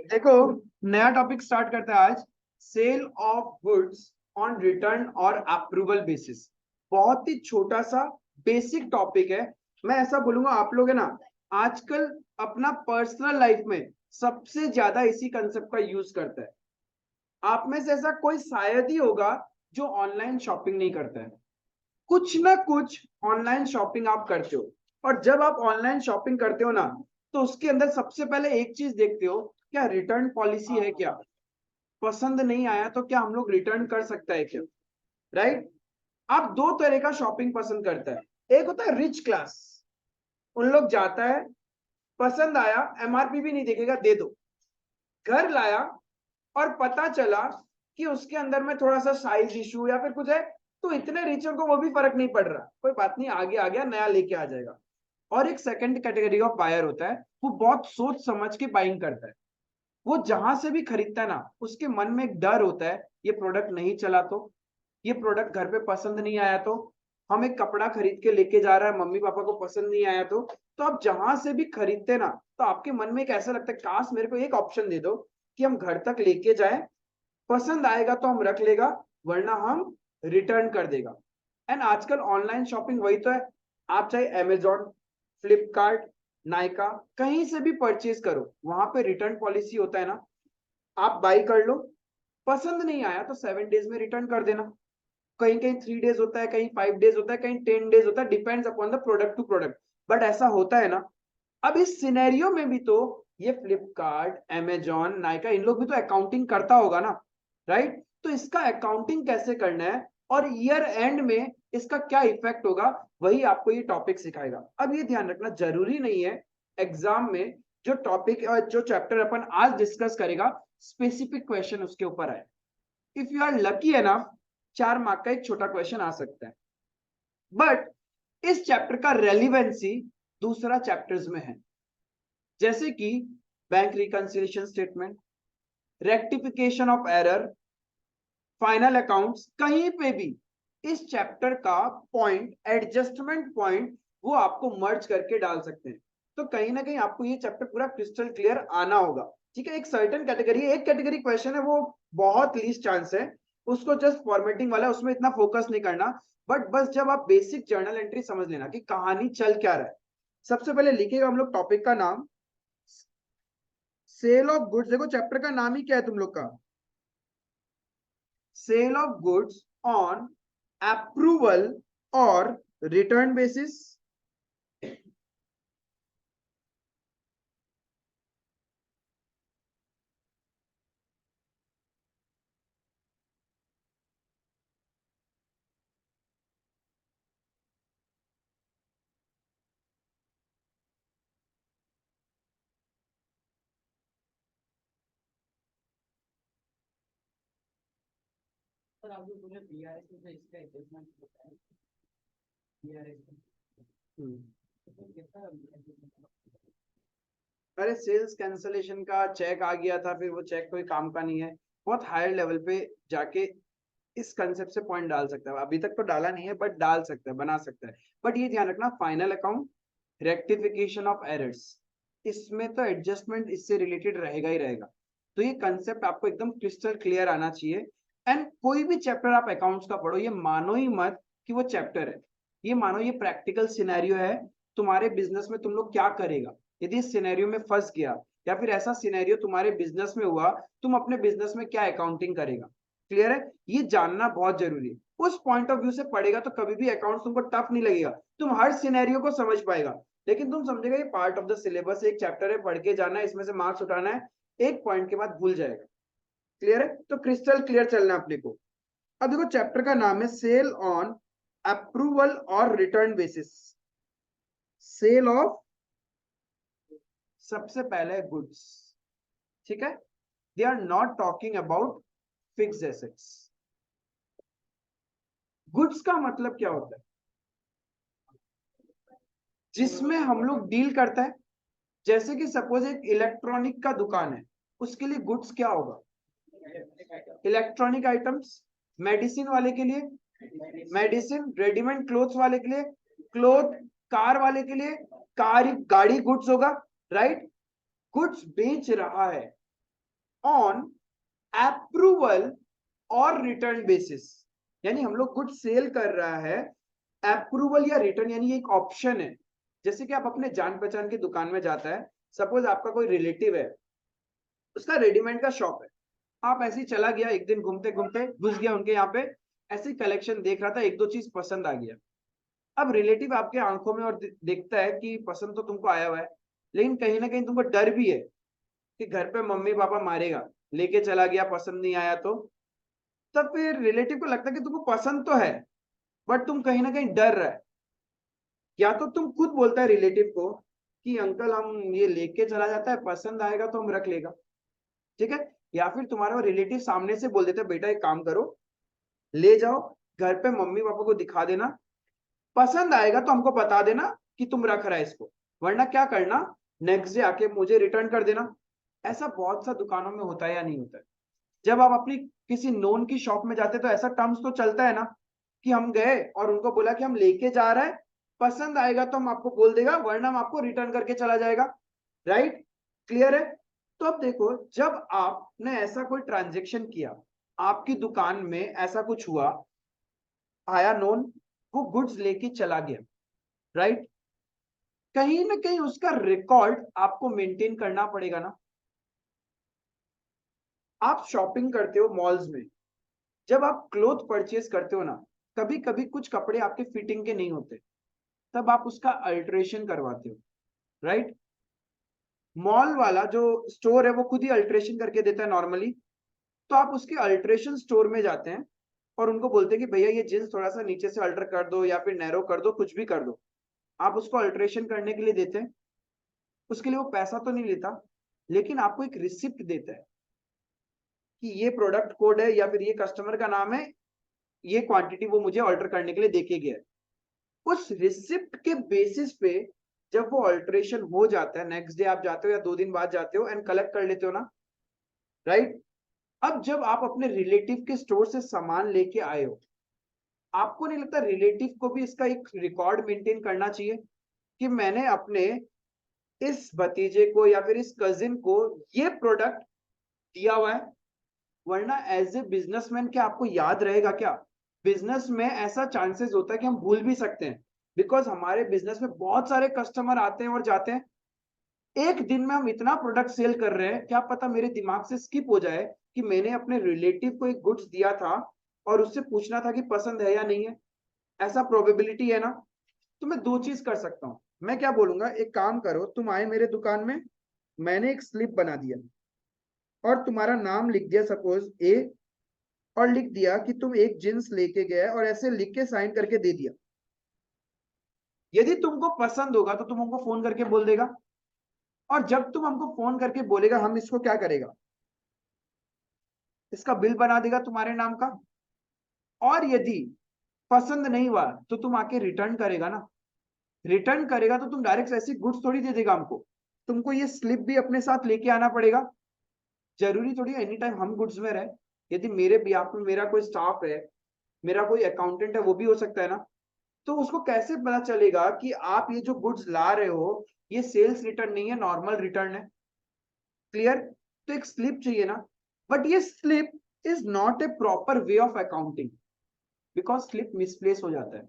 देखो, नया topic start करते हैं आज। Sale of goods on return और अप्रूवल बेसिस। बहुत ही छोटा सा बेसिक टॉपिक है। मैं ऐसा बोलूंगा, आप लोग है ना, आजकल अपना पर्सनल लाइफ में सबसे ज्यादा इसी कंसेप्ट का यूज करता है। आप में से ऐसा कोई शायद ही होगा जो ऑनलाइन शॉपिंग नहीं करता है। कुछ ना कुछ ऑनलाइन शॉपिंग आप करते हो। और जब आप ऑनलाइन शॉपिंग करते हो ना, तो उसके अंदर सबसे पहले एक चीज देखते हो, क्या रिटर्न पॉलिसी है, क्या पसंद नहीं आया तो क्या हम लोग रिटर्न कर सकता है क्या। राइट। आप दो तरह का शॉपिंग पसंद करता है। एक होता है रिच क्लास, उन लोग जाता है, पसंद आया, एमआरपी भी नहीं देखेगा, दे दो। घर लाया और पता चला कि उसके अंदर में थोड़ा सा साइज इशू या फिर कुछ है, तो इतने रिचर को वो भी फर्क नहीं पड़ रहा, कोई बात नहीं, आगे आ गया, नया लेके आ जाएगा। और एक सेकंड कैटेगरी ऑफ बायर होता है, वो बहुत सोच समझ के बाइंग करता है। वो जहां से भी खरीदता है ना, उसके मन में एक डर होता है, ये प्रोडक्ट नहीं चला तो, ये प्रोडक्ट घर पे पसंद नहीं आया तो, हम एक कपड़ा खरीद के लेके जा रहा है, मम्मी पापा को पसंद नहीं आया तो आप जहां से भी खरीदते ना, तो आपके मन में एक ऐसा लगता है, काश मेरे को एक ऑप्शन दे दो कि हम घर तक लेके जाए, पसंद आएगा तो हम रख लेगा, वरना हम रिटर्न कर देगा। एंड आजकल ऑनलाइन शॉपिंग वही तो है। आप चाहे अमेजॉन, फ्लिपकार्ट, नायका, कहीं से भी परचेज करो, वहां पे रिटर्न पॉलिसी होता है ना। आप बाई कर लो, पसंद नहीं आया तो 7 डेज में रिटर्न कर देना। कहीं कहीं 3 डेज होता है, कहीं 5 डेज होता है, कहीं 10 डेज होता है, depends upon the product to product. But ऐसा होता है ना। अब इस सिनेरियो में भी तो ये फ्लिपकार्ट, अमेजॉन, नायका, इन लोग भी तो अकाउंटिंग करता होगा ना। राइट। तो इसका अकाउंटिंग कैसे करना है और ईयर एंड में इसका क्या इफेक्ट होगा, वही आपको ये टॉपिक सिखाएगा। अब ये ध्यान रखना, जरूरी नहीं है एग्जाम में जो टॉपिक और जो चैप्टर अपन आज डिस्कस करेगा, स्पेसिफिक क्वेश्चन उसके ऊपर आए। If you are lucky enough, 4 mark का एक छोटा क्वेश्चन आ सकता है। बट इस चैप्टर का रेलिवेंसी दूसरा चैप्टर्स में है, जैसे कि bank reconciliation statement, rectification of error, final accounts. कहीं पे भी इस चैप्टर का पॉइंट, एडजस्टमेंट पॉइंट, वो आपको मर्ज करके डाल सकते हैं। तो कहीं ना कहीं आपको ये चैप्टर पूरा क्रिस्टल क्लियर आना होगा। ठीक है, एक सर्टेन कैटेगरी, एक कैटेगरी क्वेश्चन है, वो बहुत लीस्ट चांस है, उसको जस्ट फॉर्मेटिंग वाला है, उसमें इतना फोकस नहीं करना। बट बस जब आप बेसिक जर्नल एंट्री समझ लेना कि कहानी चल क्या रहा है। सबसे पहले लिखेगा हम लोग टॉपिक का नाम, सेल ऑफ गुड्स। देखो चैप्टर का नाम ही क्या है तुम लोग का, sale of goods on approval और रिटर्न बेसिस। सर आप जो बोले बीआरएस में तो इसका एडजस्टमेंट होता है बीआरएस में, तो कितना अरे सेल्स कैंसलेशन का चेक आ गया था, फिर वो चेक कोई काम का नहीं है। बहुत हायर लेवल पे जाके इस कंसेप्ट से पॉइंट डाल सकता है, अभी तक तो डाला नहीं है बट डाल सकता है, बना सकता है। बट ये ध्यान रखना, final account, rectification of errors, इसमें तो एडजस्टमेंट इससे रिलेटेड रहेगा ही रहेगा। तो ये कंसेप्ट आपको एकदम क्रिस्टल क्लियर आना चाहिए। एंड कोई भी चैप्टर आप अकाउंट्स का पढ़ो, ये मानो ही मत कि वो चैप्टर है, ये मानो ये प्रैक्टिकल सिनेरियो है। तुम्हारे बिजनेस में तुम लोग क्या करेगा यदि इस सिनेरियो में फंस गया, या फिर ऐसा सिनेरियो तुम्हारे बिजनेस में हुआ, तुम अपने बिजनेस में क्या अकाउंटिंग करेगा। क्लियर है, ये जानना बहुत जरूरी है। उस पॉइंट ऑफ व्यू से पढ़ेगा तो कभी भी अकाउंट्स तुमको टफ नहीं लगेगा, तुम हर सिनेरियो को समझ पाएगा। लेकिन तुम समझेगा ये पार्ट ऑफ द सिलेबस, एक चैप्टर है, पढ़ के जाना है, इसमें से मार्क्स उठाना है, एक पॉइंट के बाद भूल जाएगा। क्लियर है, तो क्रिस्टल क्लियर चलना है अपने को। अब देखो चैप्टर का नाम है सेल ऑन अप्रूवल और रिटर्न बेसिस। सेल ऑफ, सबसे पहले गुड्स। ठीक है, they are not talking about fixed assets. Goods का मतलब क्या होता है, जिसमें हम लोग डील करते हैं। जैसे कि सपोज एक इलेक्ट्रॉनिक का दुकान है, उसके लिए गुड्स क्या होगा, इलेक्ट्रॉनिक आइटम्स। मेडिसिन वाले के लिए मेडिसिन, रेडीमेड क्लोथ्स वाले के लिए क्लोथ, कार वाले के लिए कार, गाड़ी गुड्स होगा। राइट, गुड्स बेच रहा है ऑन अप्रूवल और रिटर्न बेसिस, यानी हम लोग गुड्स सेल कर रहा है अप्रूवल या रिटर्न, यानी एक ऑप्शन है। जैसे कि आप अपने जान पहचान की दुकान में जाता है, सपोज आपका कोई रिलेटिव है, उसका रेडीमेड का शॉप है, आप ऐसे ही चला गया, एक दिन घूमते घूमते घुस गया उनके यहाँ पे, ऐसे कलेक्शन देख रहा था, एक दो चीज पसंद आ गया। अब रिलेटिव आपके आंखों में और देखता है कि पसंद तो तुमको आया हुआ है, लेकिन कहीं ना कहीं तुमको डर भी है कि घर पे मम्मी पापा मारेगा, लेके चला गया पसंद नहीं आया तो। तब फिर रिलेटिव को लगता है कि तुमको पसंद तो है, बट तुम कहीं ना कहीं डर रहा है। या तो तुम खुद बोलता है रिलेटिव को कि अंकल हम ये लेके चला जाता है, पसंद आएगा तो हम रख लेगा, ठीक है। या फिर तुम्हारा रिलेटिव सामने से बोल देता है बेटा एक काम करो, ले जाओ घर पे मम्मी पापा को दिखा देना, पसंद आएगा तो हमको बता देना कि तुम रख रहा है इसको, वरना क्या करना, नेक्स्ट डे आके मुझे रिटर्न कर देना। ऐसा बहुत सा दुकानों में होता है या नहीं होता है? जब आप अपनी किसी नोन की शॉप में जाते तो ऐसा टर्म्स तो चलता है ना, कि हम गए और उनको बोला कि हम लेके जा रहे हैं, पसंद आएगा तो हम आपको बोल देगा, वरना हम आपको रिटर्न करके चला जाएगा। राइट, क्लियर है? तो अब देखो, जब आपने ऐसा कोई ट्रांजेक्शन किया, आपकी दुकान में ऐसा कुछ हुआ, आया नोन, वो गुड्स लेके चला गया, राइट, कहीं ना कहीं उसका रिकॉर्ड आपको मेंटेन करना पड़ेगा ना। आप शॉपिंग करते हो मॉल्स में, जब आप क्लोथ परचेज करते हो ना, कभी कभी कुछ कपड़े आपके फिटिंग के नहीं होते, तब आप उसका अल्ट्रेशन करवाते हो, राइट। मॉल वाला जो स्टोर है वो खुद ही अल्ट्रेशन करके देता है नॉर्मली, तो आप उसके अल्ट्रेशन स्टोर में जाते हैं और उनको बोलते हैं कि भैया ये जींस थोड़ा सा नीचे से अल्टर कर दो या फिर नैरो कर दो, कुछ भी कर दो। आप उसको अल्ट्रेशन करने के लिए देते हैं, उसके लिए वो पैसा तो नहीं लेता, लेकिन आपको एक रिसिप्ट देता है कि ये प्रोडक्ट कोड है या फिर ये कस्टमर का नाम है, ये क्वांटिटी वो मुझे ऑल्टर करने के लिए देके गया है। उस रिसिप्ट के बेसिस पे जब वो अल्टरेशन हो जाता है, नेक्स्ट डे आप जाते हो या 2 दिन बाद जाते हो एंड कलेक्ट कर लेते हो ना, राइट। अब जब आप अपने रिलेटिव के स्टोर से सामान लेके आए हो, आपको नहीं लगता रिलेटिव को भी इसका एक रिकॉर्ड मेंटेन करना चाहिए कि मैंने अपने इस भतीजे को या फिर इस कजिन को ये प्रोडक्ट दिया हुआ है? वरना एज ए बिजनेसमैन क्या आपको याद रहेगा क्या? बिजनेस में ऐसा चांसेस होता है कि हम भूल भी सकते हैं, बिकॉज हमारे बिजनेस में बहुत सारे कस्टमर आते हैं और जाते हैं। एक दिन में हम इतना प्रोडक्ट सेल कर रहे हैं, क्या पता मेरे दिमाग से स्किप हो जाए कि मैंने अपने रिलेटिव को एक गुड्स दिया था और उससे पूछना था कि पसंद है या नहीं है। ऐसा प्रोबेबिलिटी है ना। तो मैं दो चीज कर सकता हूँ, मैं क्या बोलूंगा, एक काम करो, तुम आए मेरे दुकान में, मैंने एक स्लिप बना दिया और तुम्हारा नाम लिख दिया सपोज ए, और लिख दिया कि तुम एक जींस लेके गए और ऐसे लिख के साइन करके दे दिया। यदि तुमको पसंद होगा तो तुम हमको फोन करके बोल देगा, और जब तुम हमको फोन करके बोलेगा, हम इसको क्या करेगा, इसका बिल बना देगा तुम्हारे नाम का। और यदि पसंद नहीं हुआ तो तुम आके रिटर्न करेगा ना। रिटर्न करेगा तो तुम डायरेक्ट ऐसी गुड्स थोड़ी दे देगा हमको, तुमको ये स्लिप भी अपने साथ लेके आना पड़ेगा। जरूरी थोड़ी एनी टाइम हम गुड्स में रहे। यदि मेरे बिहाफ में मेरा कोई स्टाफ है, मेरा कोई अकाउंटेंट है, वो भी हो सकता है ना। तो उसको कैसे पता चलेगा कि आप ये जो गुड्स ला रहे हो ये सेल्स रिटर्न नहीं है, नॉर्मल रिटर्न है? क्लियर? तो एक स्लिप चाहिए ना। बट ये slip is not a proper way of accounting, because slip misplace हो जाता है।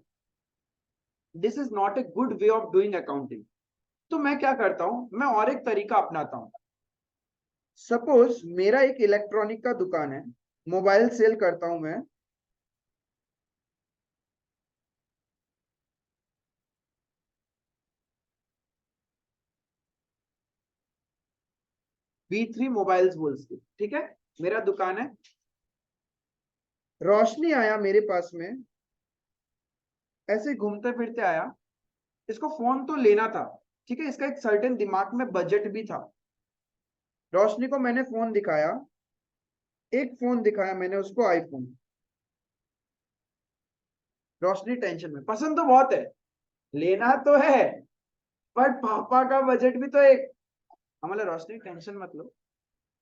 This is not a good way of doing accounting. तो मैं क्या करता हूं, मैं और एक तरीका अपनाता हूं। सपोज मेरा एक इलेक्ट्रॉनिक का दुकान है, मोबाइल सेल करता हूं मैं। V3 मोबाइल्स बोल्स की, ठीक है, मेरा दुकान है। रोशनी आया मेरे पास में, ऐसे घूमते फिरते आया, इसको फोन तो लेना था, ठीक है, इसका एक सर्टेन दिमाग में बजट भी था। रोशनी को मैंने फोन दिखाया, एक फोन दिखाया मैंने उसको, आईफोन। रोशनी टेंशन में, पसंद तो बहुत है, लेना तो है, बट पापा का बजट भी तो एक। हमारे रोशनी टेंशन मत लो,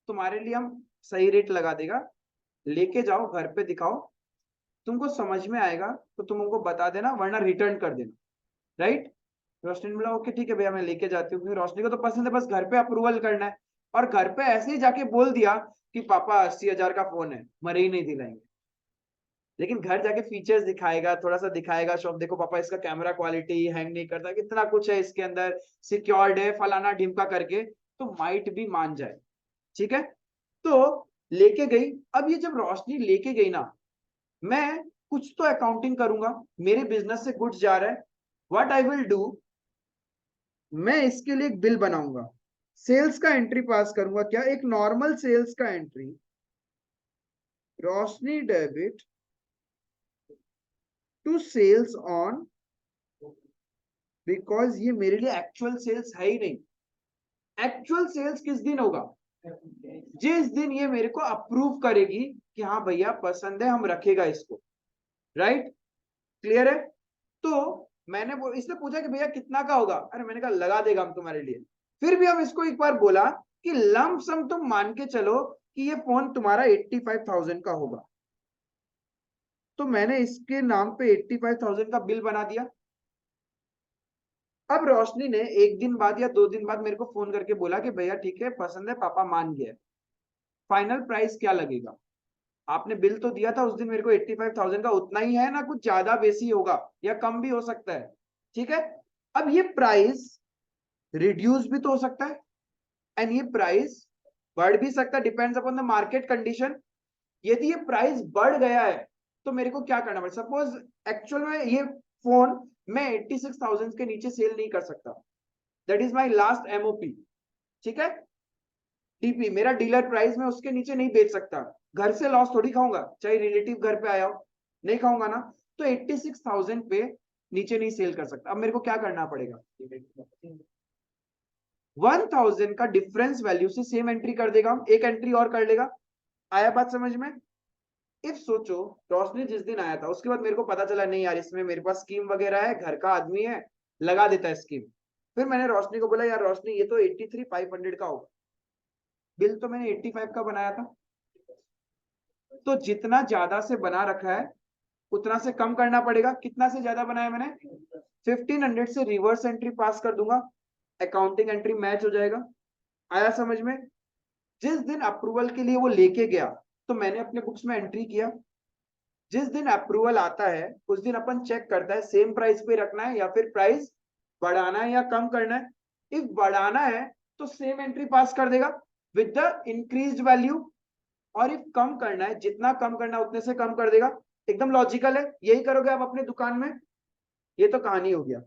तुम्हारे लिए हम सही रेट लगा देगा, लेके जाओ घर पे दिखाओ, तुमको समझ में आएगा तो तुम हमको बता देना, वरना रिटर्न कर देना, राइट। रोशनी ने बोला ओके ठीक है भैया मैं लेके जाती हूँ, क्योंकि रोशनी को तो पसंद है, बस घर पे अप्रूवल करना है। और घर पे ऐसे ही जाके बोल दिया कि पापा 80,000 का फोन है, मरे ही नहीं दिलाएंगे। लेकिन घर जाके फीचर्स दिखाएगा, थोड़ा सा दिखाएगा शॉप, देखो पापा इसका कैमरा क्वालिटी हैंग नहीं करता, कितना कुछ है इसके अंदर, सिक्योर्ड है, फलाना ढिमका करके, तो माइट भी मान जाए। ठीक है, तो लेके गई। अब ये जब रोशनी लेके गई ना, मैं कुछ तो अकाउंटिंग करूंगा, मेरे बिजनेस से गुड्स जा रहा है, व्हाट आई विल डू, मैं इसके लिए एक बिल बनाऊंगा, सेल्स का एंट्री पास करूंगा। क्या? एक नॉर्मल सेल्स का entry, Roshni debit to sales on, because ये मेरे लिए एक्चुअल सेल्स है ही नहीं। एक्चुअल सेल्स किस दिन होगा? जिस दिन ये मेरे को अप्रूव करेगी कि हाँ भैया पसंद है, हम रखेगा इसको। राइट? क्लियर है? तो मैंने वो इसने पूछा कि भैया कितना का होगा, अरे मैंने कहा लगा देगा हम तुम्हारे लिए। फिर भी हम इसको एक बार बोला कि लंप सम तुम मान के चलो कि ये फोन तुम्हारा 85,000 का होगा। तो मैंने इसके नाम पे 85,000 का बिल बना दिया। अब रोशनी ने एक दिन बाद या 2 दिन बाद मेरे को फोन करके बोला कि भैया ठीक है पसंद है, पापा मान गए, फाइनल प्राइस क्या लगेगा? आपने बिल तो दिया था उस दिन मेरे को 85,000 का, उतना ही है ना, कुछ ज्यादा बेसी होगा या कम भी हो सकता है। ठीक है, अब ये प्राइस रिड्यूस भी तो हो सकता है, एंड ये प्राइस बढ़ भी सकता है, depends upon the market condition. यदि ये प्राइस बढ़ गया है तो मेरे को क्या करना पड़ेगा? सपोज एक्चुअल में ये फोन मैं 86,000 के नीचे सेल नहीं कर सकता, that is my last MOP. ठीक है, डीपी मेरा डीलर प्राइस में उसके नीचे नहीं बेच सकता, घर से लॉस थोड़ी खाऊंगा, चाहे रिलेटिव घर पे आया हो, नहीं खाऊंगा ना। तो 86,000 पे नीचे नहीं सेल कर सकता। अब मेरे को क्या करना पड़ेगा? 1,000 का डिफरेंस वैल्यू से सेम एंट्री कर देगा, एक एंट्री और कर लेगा। आया बात समझ में? इफ सोचो रोशनी जिस दिन आया था उसके बाद मेरे को पता चला नहीं यार इसमें मेरे पास स्कीम वगैरह है, घर का आदमी है, लगा देता है स्कीम। फिर मैंने रोशनी को बोला यार रोशनी ये तो 83,500 का होगा, बिल तो मैंने 85 का बनाया था। तो जितना ज्यादा से बना रखा है उतना से कम करना पड़ेगा। कितना से ज्यादा बनाया मैंने? 1500 से रिवर्स एंट्री पास कर दूंगा, अकाउंटिंग एंट्री मैच हो जाएगा। आया समझ में? जिस दिन अप्रूवल के लिए वो लेके गया तो मैंने अपने बुक्स में एंट्री किया, जिस दिन अप्रूवल आता है उस दिन अपन चेक करता है सेम प्राइस पे रखना है या फिर प्राइस बढ़ाना है या कम करना है। इफ बढ़ाना है तो सेम एंट्री पास कर देगा विद द इंक्रीज्ड वैल्यू, और इफ कम करना है जितना कम करना है उतने से कम कर देगा। एकदम लॉजिकल है, यही करोगे आप अपने दुकान में। ये तो कहानी हो गया।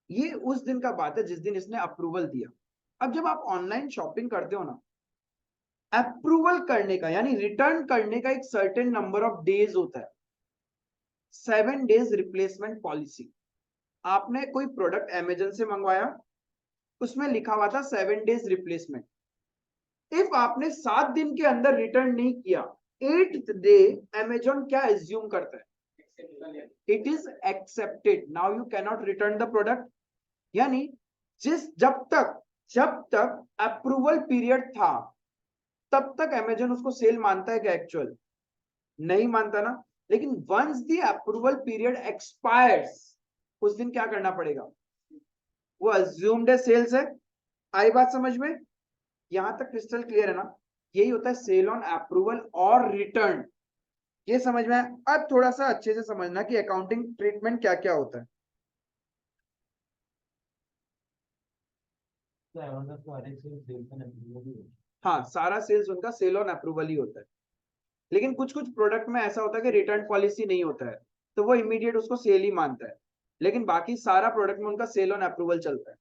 ये उस दिन का बात है जिस दिन इसने अप्रूवल दिया। अब जब आप ऑनलाइन शॉपिंग करते हो ना, अप्रूवल करने का यानी रिटर्न करने का एक सर्टेन नंबर ऑफ डेज होता है, 7 डेज रिप्लेसमेंट पॉलिसी। आपने कोई प्रोडक्ट अमेजन से मंगवाया, उसमें लिखा हुआ था 7 डेज रिप्लेसमेंट। इफ आपने 7 दिन के अंदर रिटर्न नहीं किया, 8th डे अमेजन क्या एज्यूम करता है? It is accepted, now you cannot return the product. यानी जब तक अप्रूवल पीरियड था तब तक अमेजन उसको सेल मानता है क्या? एक्चुअल नहीं मानता ना। लेकिन once the approval period expires उस दिन क्या करना पड़ेगा? वो अज्यूम्ड है सेल्स है। आई बात समझ में? यहां तक क्रिस्टल क्लियर है ना? यही होता है सेल ऑन अप्रूवल और रिटर्न। ये समझ में आया? अब थोड़ा सा अच्छे से समझना कि अकाउंटिंग ट्रीटमेंट क्या क्या होता है। हाँ, सारा सेल्स उनका सेल ऑन अप्रूवल ही होता है। लेकिन कुछ कुछ प्रोडक्ट में ऐसा होता है कि रिटर्न पॉलिसी नहीं होता है, तो वो इमीडिएट उसको सेल ही मानता है। लेकिन बाकी सारा प्रोडक्ट में उनका सेल ऑन अप्रूवल चलता है।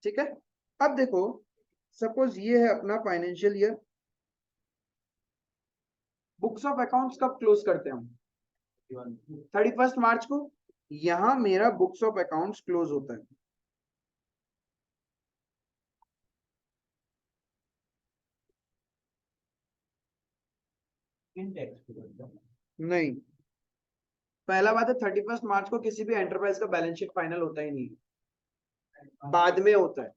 ठीक है, अब देखो सपोज ये है अपना financial year, books of accounts कब क्लोज करते हैं हम? 31 मार्च को। यहां मेरा बुक्स ऑफ अकाउंट्स क्लोज होता है। नहीं, पहला बात है 31 मार्च को किसी भी एंटरप्राइज का बैलेंस शीट फाइनल होता ही नहीं, बाद में होता है।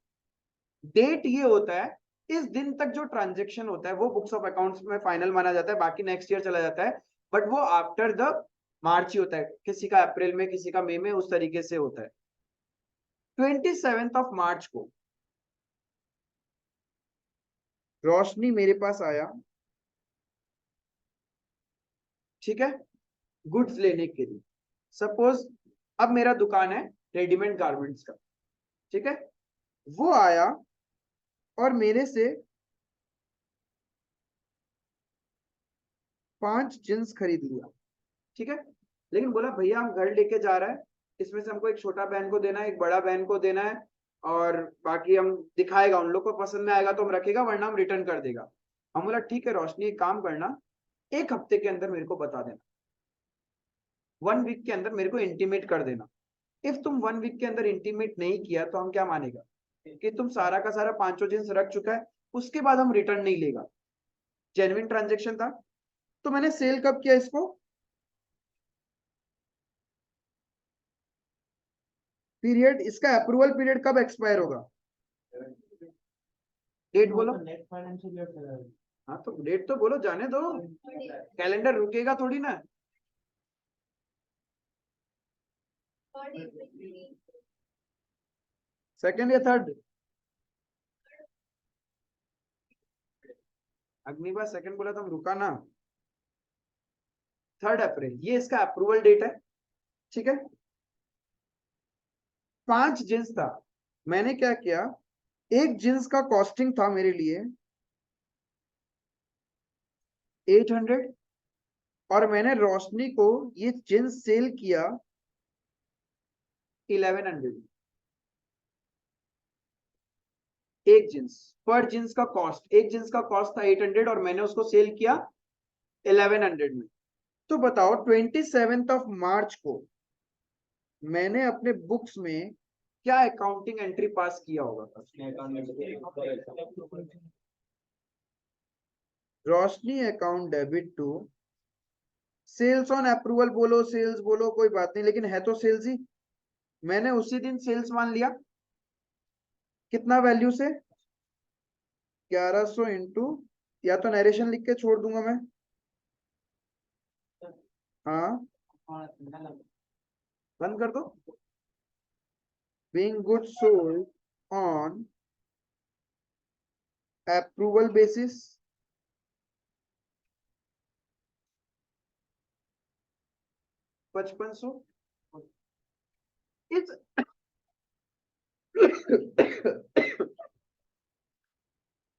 डेट ये होता है इस दिन तक जो ट्रांजेक्शन होता है वो बुक्स ऑफ अकाउंट्स में फाइनल माना जाता है, बाकी नेक्स्ट ईयर चला जाता है। बट वो आफ्टर द मार्च ही होता है, किसी का अप्रैल में, किसी का मई में, उस तरीके से होता है। 27 मार्च को रोशनी मेरे पास आया, ठीक है, गुड्स लेने के लिए। सपोज अब मेरा दुकान है रेडीमेड गारमेंट्स का, ठीक है, वो आया और मेरे से 5 जींस खरीद लिया, ठीक है, लेकिन बोला भैया हम घर लेके जा रहे हैं, इसमें से हमको एक छोटा बहन को देना है, एक बड़ा बहन को देना है, और बाकी हम दिखाएगा, उन लोग को पसंद में आएगा तो हम रखेगा, वरना हम रिटर्न कर देगा। हम बोला ठीक है रोशनी, एक काम करना, 1 हफ्ते के अंदर मेरे को बता देना, 1 वीक के अंदर मेरे को इंटीमेट कर देना। इफ तुम 1 वीक के अंदर इंटीमेट नहीं किया तो हम क्या मानेगा कि तुम सारा का सारा 5 जींस रख चुका है, उसके बाद हम रिटर्न नहीं लेगा। जेन्युइन ट्रांजेक्शन था। तो मैंने सेल कब किया इसको, पीरियड, इसका अप्रूवल पीरियड कब एक्सपायर होगा, डेट बोलो। Net financial year. हाँ तो डेट तो बोलो, जाने दो, कैलेंडर रुकेगा थोड़ी ना। सेकंड या थर्ड, अगली बार सेकंड बोला तो हम रुका ना। 3 अप्रैल ये इसका अप्रूवल डेट है, ठीक है। 5 जींस था, मैंने क्या किया, एक जींस का कॉस्टिंग था मेरे लिए 800, और मैंने रोशनी को ये जींस सेल किया 1100। एक जींस, पर जींस का कॉस्ट, एक जींस का कॉस्ट था 800 और मैंने उसको सेल किया 1100 में। तो बताओ 27 मार्च को मैंने अपने बुक्स में क्या अकाउंटिंग एंट्री पास किया होगा, Roshni account debit to sales on approval, बोलो सेल्स बोलो कोई बात नहीं, लेकिन है तो सेल्स ही। मैंने उसी दिन सेल्स मान लिया, कितना वैल्यू से, 1100 इंटू, या तो नरेशन लिख के छोड़ दूंगा मैं, हाँ बंद कर दो, being goods sold on approval basis, $5500। इस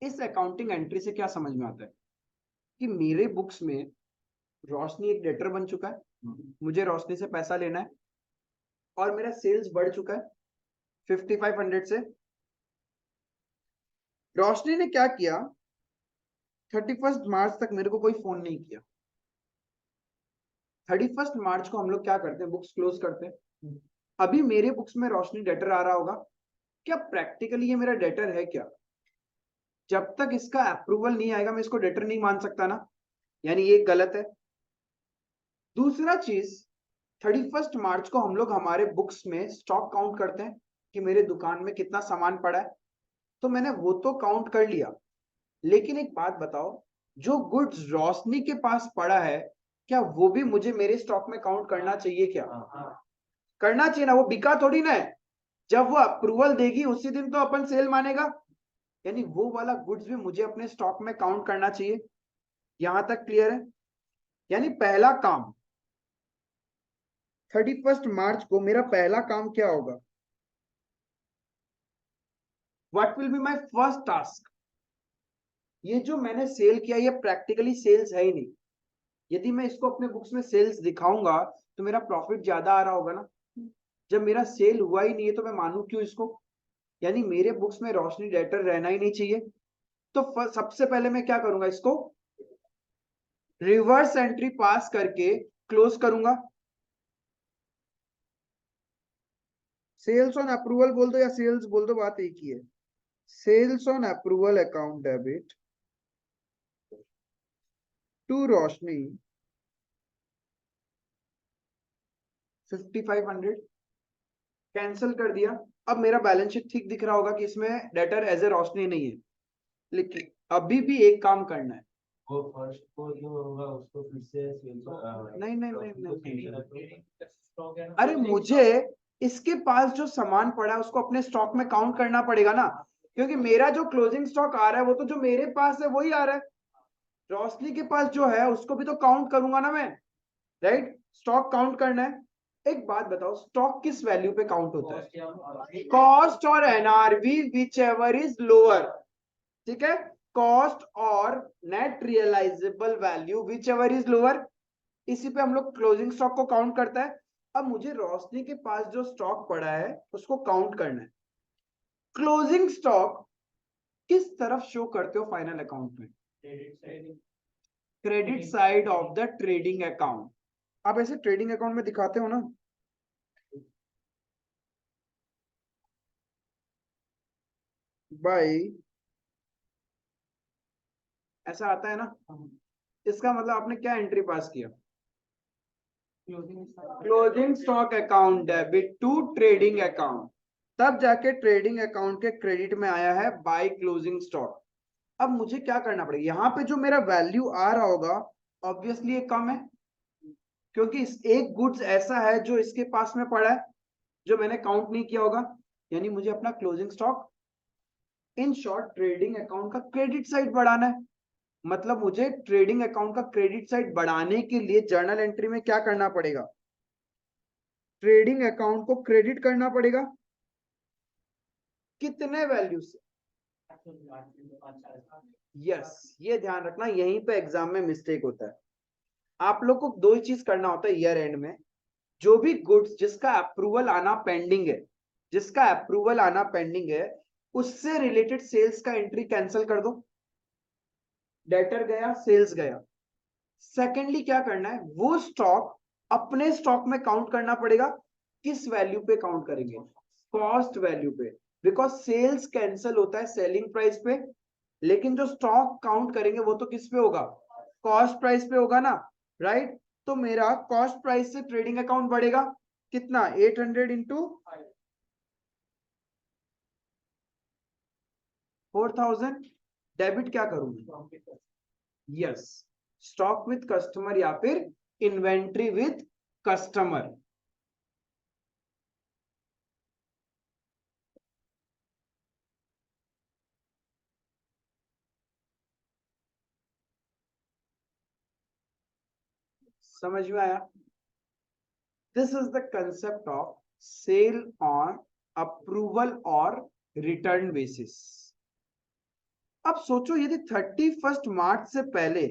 इस अकाउंटिंग एंट्री से क्या समझ में आता है कि मेरे बुक्स में रोशनी एक डेटर बन चुका है, मुझे रोशनी से पैसा लेना है, और मेरा सेल्स बढ़ चुका है 5500 से। रोशनी ने क्या किया, 31 मार्च तक मेरे को कोई फोन नहीं किया। 31 मार्च को हम लोग क्या करते हैं, बुक्स क्लोज करते हैं। अभी मेरे बुक्स में रोशनी डेटर आ रहा होगा, क्या प्रैक्टिकली ये मेरा डेटर है क्या, जब तक इसका अप्रूवल नहीं आएगा मैं इसको डेटर नहीं मान सकता ना, यानी ये गलत है। दूसरा चीज, 31 मार्च को हम लोग हमारे बुक्स में स्टॉक काउंट करते हैं कि मेरे दुकान में कितना सामान पड़ा है, तो मैंने वो तो काउंट कर लिया, लेकिन एक बात बताओ, जो गुड्स रोशनी के पास पड़ा है क्या वो भी मुझे मेरे स्टॉक में काउंट करना चाहिए क्या, करना चाहिए ना, वो बिका थोड़ी ना है। जब वो अप्रूवल देगी उसी दिन तो अपन सेल मानेगा, यानी वो वाला गुड्स भी मुझे अपने स्टॉक में काउंट करना चाहिए। यहां तक क्लियर है, यानी पहला काम 31 मार्च को मेरा पहला काम क्या होगा, what will be my first task, ये जो मैंने सेल किया ये प्रैक्टिकली सेल्स है ही नहीं, यदि मैं इसको अपने बुक्स में सेल्स दिखाऊंगा तो मेरा प्रॉफिट ज्यादा आ रहा होगा ना, जब मेरा सेल हुआ ही नहीं है तो मैं मानू क्यों इसको, यानी मेरे बुक्स में रोशनी डेटर रहना ही नहीं चाहिए। तो सबसे पहले मैं क्या करूंगा, इसको रिवर्स एंट्री पास करके क्लोज करूंगा। सेल्स ऑन अप्रूवल बोल दो या सेल्स बोल दो, बात एक ही है। Sales on approval account debit to Roshni 5500, cancel कर दिया। अब मेरा बैलेंस शीट ठीक दिख रहा होगा कि इसमें डेटर एज ए रोशनी नहीं है, लेकिन अभी भी एक काम करना है, वो फर्स्ट को जो होगा उसको फिर से नहीं नहीं नहीं नहीं, स्टॉक है ना, अरे मुझे इसके पास जो सामान पड़ा है उसको अपने स्टॉक में काउंट करना पड़ेगा ना, क्योंकि मेरा जो क्लोजिंग स्टॉक आ रहा है वो तो जो मेरे पास है वही आ रहा है। रोशनी के पास जो है उसको भी तो काउंट करूंगा ना मैं, राइट? स्टॉक काउंट करना है। एक बात बताओ, स्टॉक किस वैल्यू पे काउंट होता है? कॉस्ट और NRV whichever is lower, ठीक है? कॉस्ट और net realisable value whichever is lower, इसी पे हम लोग क्लोजिंग स्टॉक को काउंट करता है। अब मुझे रोशनी के पास जो स्टॉक पड़ा है उसको काउंट करना है। क्लोजिंग स्टॉक किस तरफ शो करते हो फाइनल अकाउंट में? Credit side of the trading account. आप ऐसे ट्रेडिंग अकाउंट में दिखाते हो ना, भाई ऐसा आता है ना? इसका मतलब आपने क्या एंट्री पास किया? Closing stock account debit to trading account, तब जाके ट्रेडिंग अकाउंट के क्रेडिट में आया है बाय क्लोजिंग स्टॉक। अब मुझे क्या करना पड़ेगा? यहाँ पे जो मेरा वैल्यू आ रहा होगा ऑब्वियसली ये कम है, क्योंकि इस एक गुड्स ऐसा है जो इसके पास में पड़ा है जो मैंने काउंट नहीं किया होगा। यानी मुझे अपना closing stock, in short trading account का क्रेडिट साइड बढ़ाना है। मतलब मुझे ट्रेडिंग अकाउंट का क्रेडिट साइड बढ़ाने के लिए जर्नल एंट्री में क्या करना पड़ेगा? ट्रेडिंग अकाउंट को क्रेडिट करना पड़ेगा। कितने वैल्यू से? यस, ये ध्यान रखना, यहीं पे एग्जाम में मिस्टेक होता है। आप लोग को दो ही चीज करना होता है ईयर एंड में। जो भी गुड्स जिसका अप्रूवल आना पेंडिंग है, जिसका अप्रूवल आना पेंडिंग है, उससे रिलेटेड सेल्स का एंट्री कैंसिल कर दो। डेटर गया, सेल्स गया। सेकेंडली क्या करना है, वो स्टॉक अपने स्टॉक में काउंट करना पड़ेगा। किस वैल्यू पे काउंट करेंगे? कॉस्ट वैल्यू पे, बिकॉज सेल्स कैंसिल होता है सेलिंग प्राइस पे, लेकिन जो स्टॉक काउंट करेंगे वो तो किस पे होगा? कॉस्ट प्राइस पे होगा ना, राइट? तो मेरा कॉस्ट प्राइस से ट्रेडिंग अकाउंट बढ़ेगा कितना? 800 इंटू 4000। डेबिट क्या करूंगा? यस, स्टॉक विथ कस्टमर या फिर इन्वेंट्री विथ कस्टमर। समझ में आया? This is the concept of sale on approval और रिटर्न बेसिस। अब सोचो यदि 31 मार्च से पहले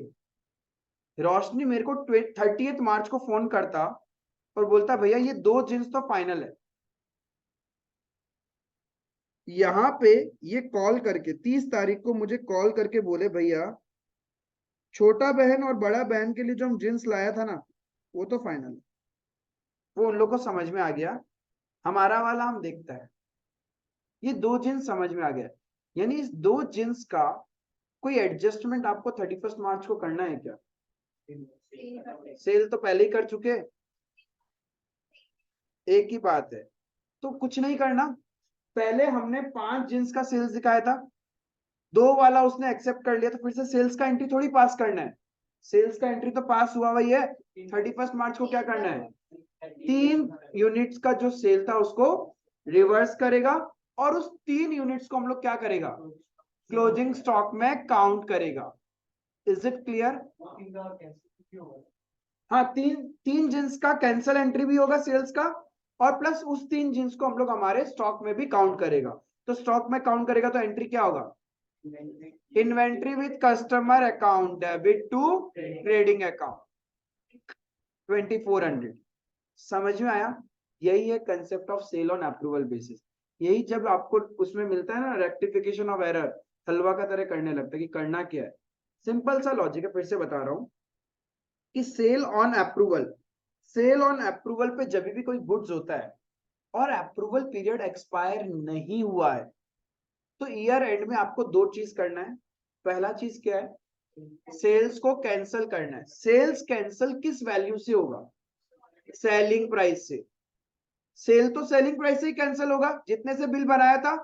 रोशनी मेरे को 30 मार्च को फोन करता और बोलता भैया ये दो जींस तो फाइनल है, यहां पे ये कॉल करके 30 तारीख को मुझे कॉल करके बोले भैया छोटा बहन और बड़ा बहन के लिए जो हम जींस लाया था ना वो तो फाइनल है। वो उन लोग को समझ में आ गया, हमारा वाला हम देखता है, ये दो जींस समझ में आ गया। यानी इस दो जींस का कोई एडजस्टमेंट आपको 31 मार्च को करना है क्या? सेल तो पहले ही कर चुके, एक ही बात है। तो कुछ नहीं करना, पहले हमने 5 जींस का सेल्स दिखाया था, दो वाला उसने एक्सेप्ट कर लिया, तो फिर से सेल्स का एंट्री थोड़ी पास करना है। सेल्स का एंट्री तो पास हुआ वही है। 31 मार्च को क्या करना है? 3 यूनिट्स का जो सेल था उसको रिवर्स करेगा, और उस 3 यूनिट्स को हम लोग क्या करेगा? क्लोजिंग स्टॉक में काउंट करेगा। Is it clear? हाँ, तीन तीन जींस का कैंसल एंट्री भी होगा सेल्स का, और प्लस उस 3 जींस को हम लोग हमारे स्टॉक में भी काउंट करेगा। तो स्टॉक में काउंट करेगा तो एंट्री क्या होगा? Inventory with customer account debit to trading account 2400। समझ में आया? यही है concept of sale on approval basis. यही जब आपको उसमें मिलता है ना रेक्टिफिकेशन ऑफ एरर, हलवा का तरह करने लगता है कि करना क्या है। सिंपल सा लॉजिक है, फिर से बता रहा हूं कि sale on approval, sale on approval पे जब भी कोई गुड्स होता है और अप्रूवल पीरियड एक्सपायर नहीं हुआ है, तो ईयर एंड में आपको दो चीज करना है। पहला चीज क्या है? सेल्स को कैंसिल करना है। सेल्स कैंसिल किस वैल्यू से होगा? सेलिंग प्राइस से। सेल तो सेलिंग प्राइस से ही कैंसिल होगा जितने से बिल बनाया था।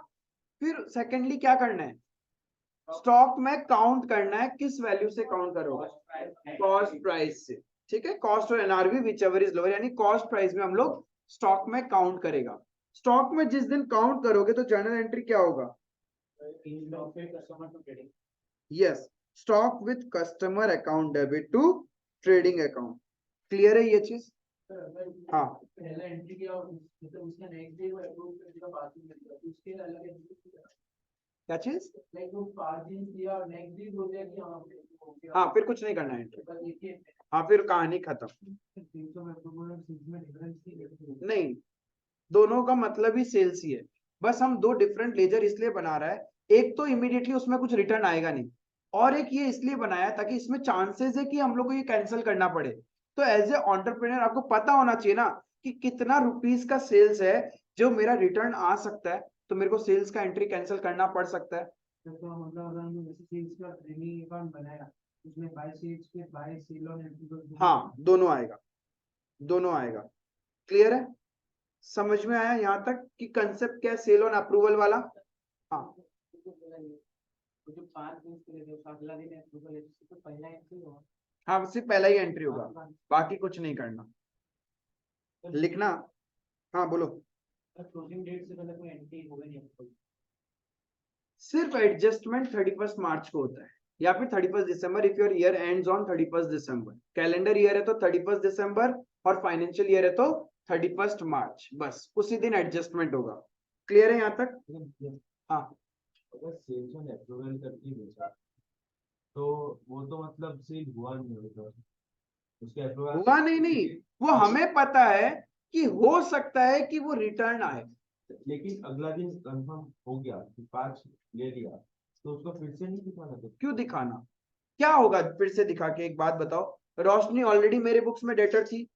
फिर सेकेंडली क्या करना है? स्टॉक में काउंट करना है, किस वैल्यू से काउंट करोगे? कॉस्ट प्राइस से, ठीक है। कॉस्ट और NRV whichever is lower, यानी कॉस्ट प्राइस में हम लोग स्टॉक में काउंट करेगा। स्टॉक में जिस दिन काउंट करोगे तो जर्नल एंट्री क्या होगा? Yes, stock with customer account debit to trading account. Clear है ये चीज? हाँ, पहला एंट्री किया और मतलब उसने नेक्स्ट डे वो अप्रूव कर दिया, बाद में कर दिया, तो उसके लिए अलग एंट्री किया। क्या चीज? लाइक वो 5 दिन किया और नेक्स्ट डे बोल दिया कि हाँ हो गया, हाँ, फिर कुछ नहीं करना है एंट्री। बस एक ही हाँ, फिर कहानी खत्म। 300 में अप्रूवल और सीज में डिफरेंस थी नहीं, दोनों का मतलब ही सेल्स ही है, बस हम दो डिफरेंट लेजर इसलिए बना रहा है, एक तो इमीडिएटली उसमें कुछ रिटर्न आएगा नहीं, और एक ये इसलिए बनाया ताकि इसमें चांसेस है कि हम लोग को ये कैंसिल करना पड़े। तो एज ए एंटरप्रेन्योर आपको पता होना चाहिए ना कि कितना रुपीस का सेल्स है जो मेरा रिटर्न आ सकता है, तो मेरे को सेल्स का एंट्री कैंसिल करना पड़ सकता है। तो मतलब अगर हमने जैसे सेल्स का ट्रेनिंग अकाउंट बनाया, उसमें बाय सेल्स पे बाय सेल ऑन एप्रूवल, हाँ, दोनों आएगा, दोनों आएगा। क्लियर है? समझ में आया यहाँ तक कि कंसेप्ट क्या है सेल ऑन अप्रूवल वाला? हाँ, जो 5 दिन के लिए जो अगला दिन अप्रूवल है, तो पहला एंट्री होगा। हाँ, सिर्फ पहला ही एंट्री होगा, बाकी कुछ नहीं करना, लिखना। हाँ, बोलो। क्लोजिंग डेट से पहले कोई एंट्री होगा नहीं आपको। सिर्फ एडजस्टमेंट 31 मार्च को होता है, या फिर 31 दिसंबर if your year ends on 31 December. Calendar year है तो 31 दिसंबर, और फाइनेंशियल ईयर है तो 31 मार्च, बस उसी दिन एडजस्टमेंट होगा। क्लियर है यहाँ तक? हाँ, अगर सेल्स ऑन अप्रूवल करके बेचा तो वो तो मतलब सेल हुआ नहीं होगा, उसके अप्रूवल हुआ नहीं, वो हमें पता है कि हो सकता है कि वो रिटर्न आए, लेकिन अगला दिन कंफर्म हो गया कि 5 ले लिया, तो उसको फिर से नहीं दिखाना था। क्यों दिखाना? क्या होगा फिर से दिखा के? एक बात बताओ, रोशनी ऑलरेडी मेरे बुक्स में डेटर थी,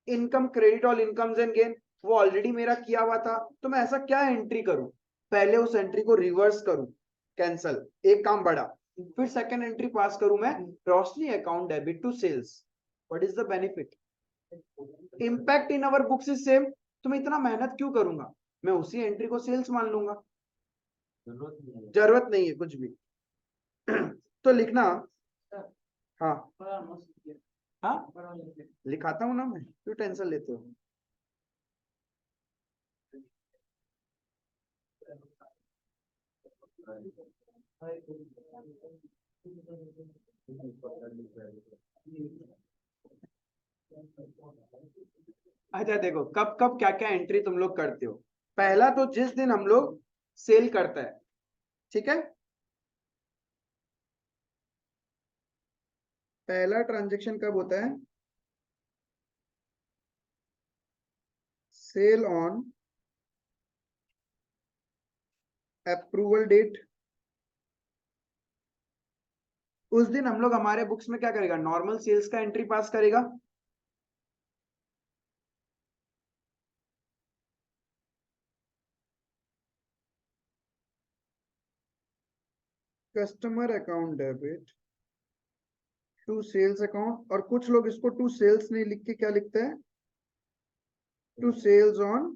income credit all incomes and gain वो ऑलरेडी मेरा किया हुआ था, तो मैं ऐसा क्या एंट्री करूं? पहले उस एंट्री को रिवर्स करूं, कैंसल, एक काम बढ़ा, फिर सेकंड एंट्री पास करूं मैं, Roshni account debit to sales. What is the benefit? Impact in our books is same, तो मैं इतना मेहनत क्यों करूंगा? मैं उसी एंट्री को सेल्स मान लूंगा, जरूरत नहीं है। जरूरत नहीं है कुछ भी। तो लिखना। हाँ हाँ, लिखाता हूँ ना मैं, क्यों टेंशन लेते हो? अच्छा देखो, कब कब क्या क्या एंट्री तुम लोग करते हो। पहला तो जिस दिन हम लोग सेल करता है, ठीक है, पहला ट्रांजैक्शन कब होता है? Sale on approval date. उस दिन हम लोग हमारे बुक्स में क्या करेगा? नॉर्मल सेल्स का एंट्री पास करेगा, customer account debit to sales account, और कुछ लोग इसको टू सेल्स नहीं लिख के क्या लिखते हैं? To sales on.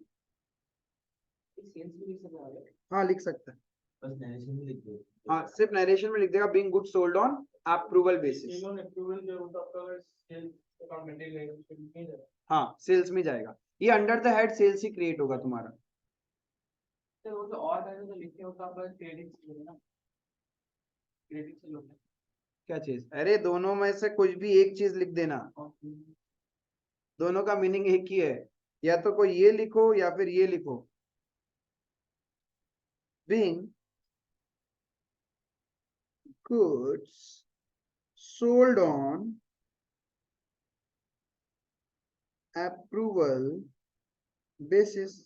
सेल्स भी लिख सकते हैं। हाँ, लिख सकता है, बस नरेशन में लिख दो। हाँ, सिर्फ नरेशन में लिख देगा being good sold on approval basis. Sale on approval जो होता है आपका सेल्स अकाउंट मेंटेन रहेगा, उसमें नहीं जाएगा। हाँ, सेल्स में जाएगा, ये अंडर द हेड सेल्स ही क्रिएट होगा तुम्हारा। तो वो तो और पहले तो लिखे होता है, बस क्रेडिट से होगा ना, क्रेडिट से होगा। क्या चीज? अरे दोनों में से कुछ भी एक चीज लिख देना, दोनों का मीनिंग एक ही है, या तो कोई ये लिखो या फिर ये लिखो। Being goods sold on approval basis।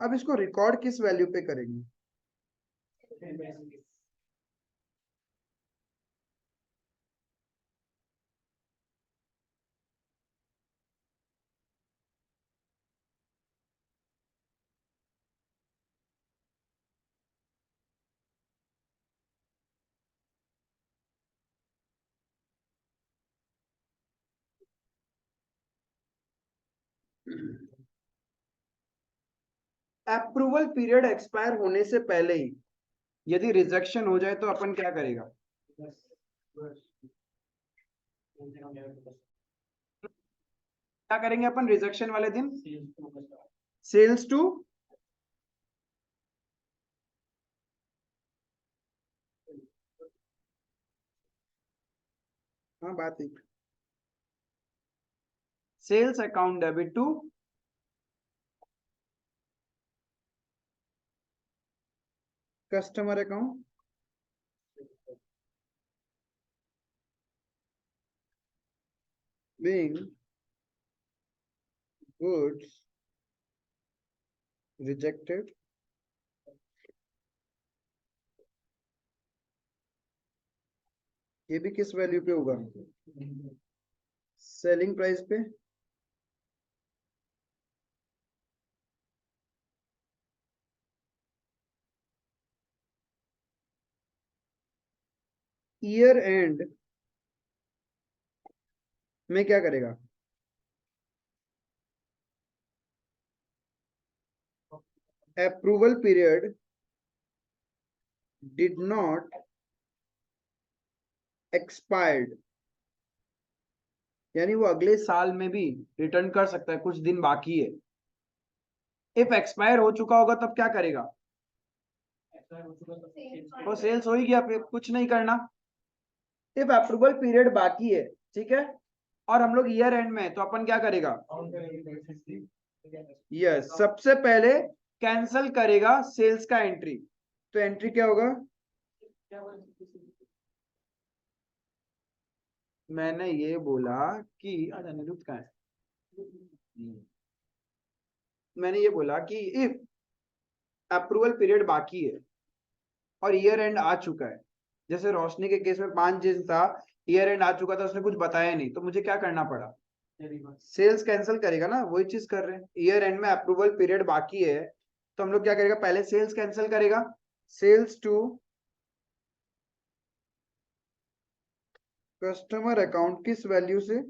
अब इसको रिकॉर्ड किस वैल्यू पे करेंगे? अप्रूवल पीरियड एक्सपायर होने से पहले ही यदि रिजेक्शन हो जाए तो अपन क्या करेगा? क्या करेंगे अपन रिजेक्शन वाले दिन? सेल्स टू हाँ बात एक sales account debit to customer account being goods rejected ये भी किस वैल्यू पे होगा? सेलिंग प्राइस पे। ईयर एंड में क्या करेगा? Approval period did not expired, यानी वो अगले साल में भी रिटर्न कर सकता है, कुछ दिन बाकी है। इफ एक्सपायर हो चुका होगा तब क्या करेगा? वो सेल्स हो ही गया, फिर कुछ नहीं करना। इफ अप्रूवल पीरियड बाकी है, ठीक है, और हम लोग ईयर एंड में है, तो अपन क्या करेगा? यस, सबसे पहले कैंसिल करेगा सेल्स का एंट्री। तो एंट्री क्या होगा? मैंने ये बोला कि अनिरुद्ध का है, मैंने ये बोला कि इफ अप्रूवल पीरियड बाकी है और ईयर एंड आ चुका है, जैसे रोशनी के केस में 5 दिन था, ईयर एंड आ चुका था, उसने कुछ बताया नहीं, तो मुझे क्या करना पड़ा? सेल्स कैंसिल करेगा ना, वही चीज कर रहे हैं। ईयर एंड में अप्रूवल पीरियड बाकी है, तो हम लोग क्या करेगा? पहले सेल्स कैंसिल करेगा। सेल्स टू कस्टमर अकाउंट किस वैल्यू से?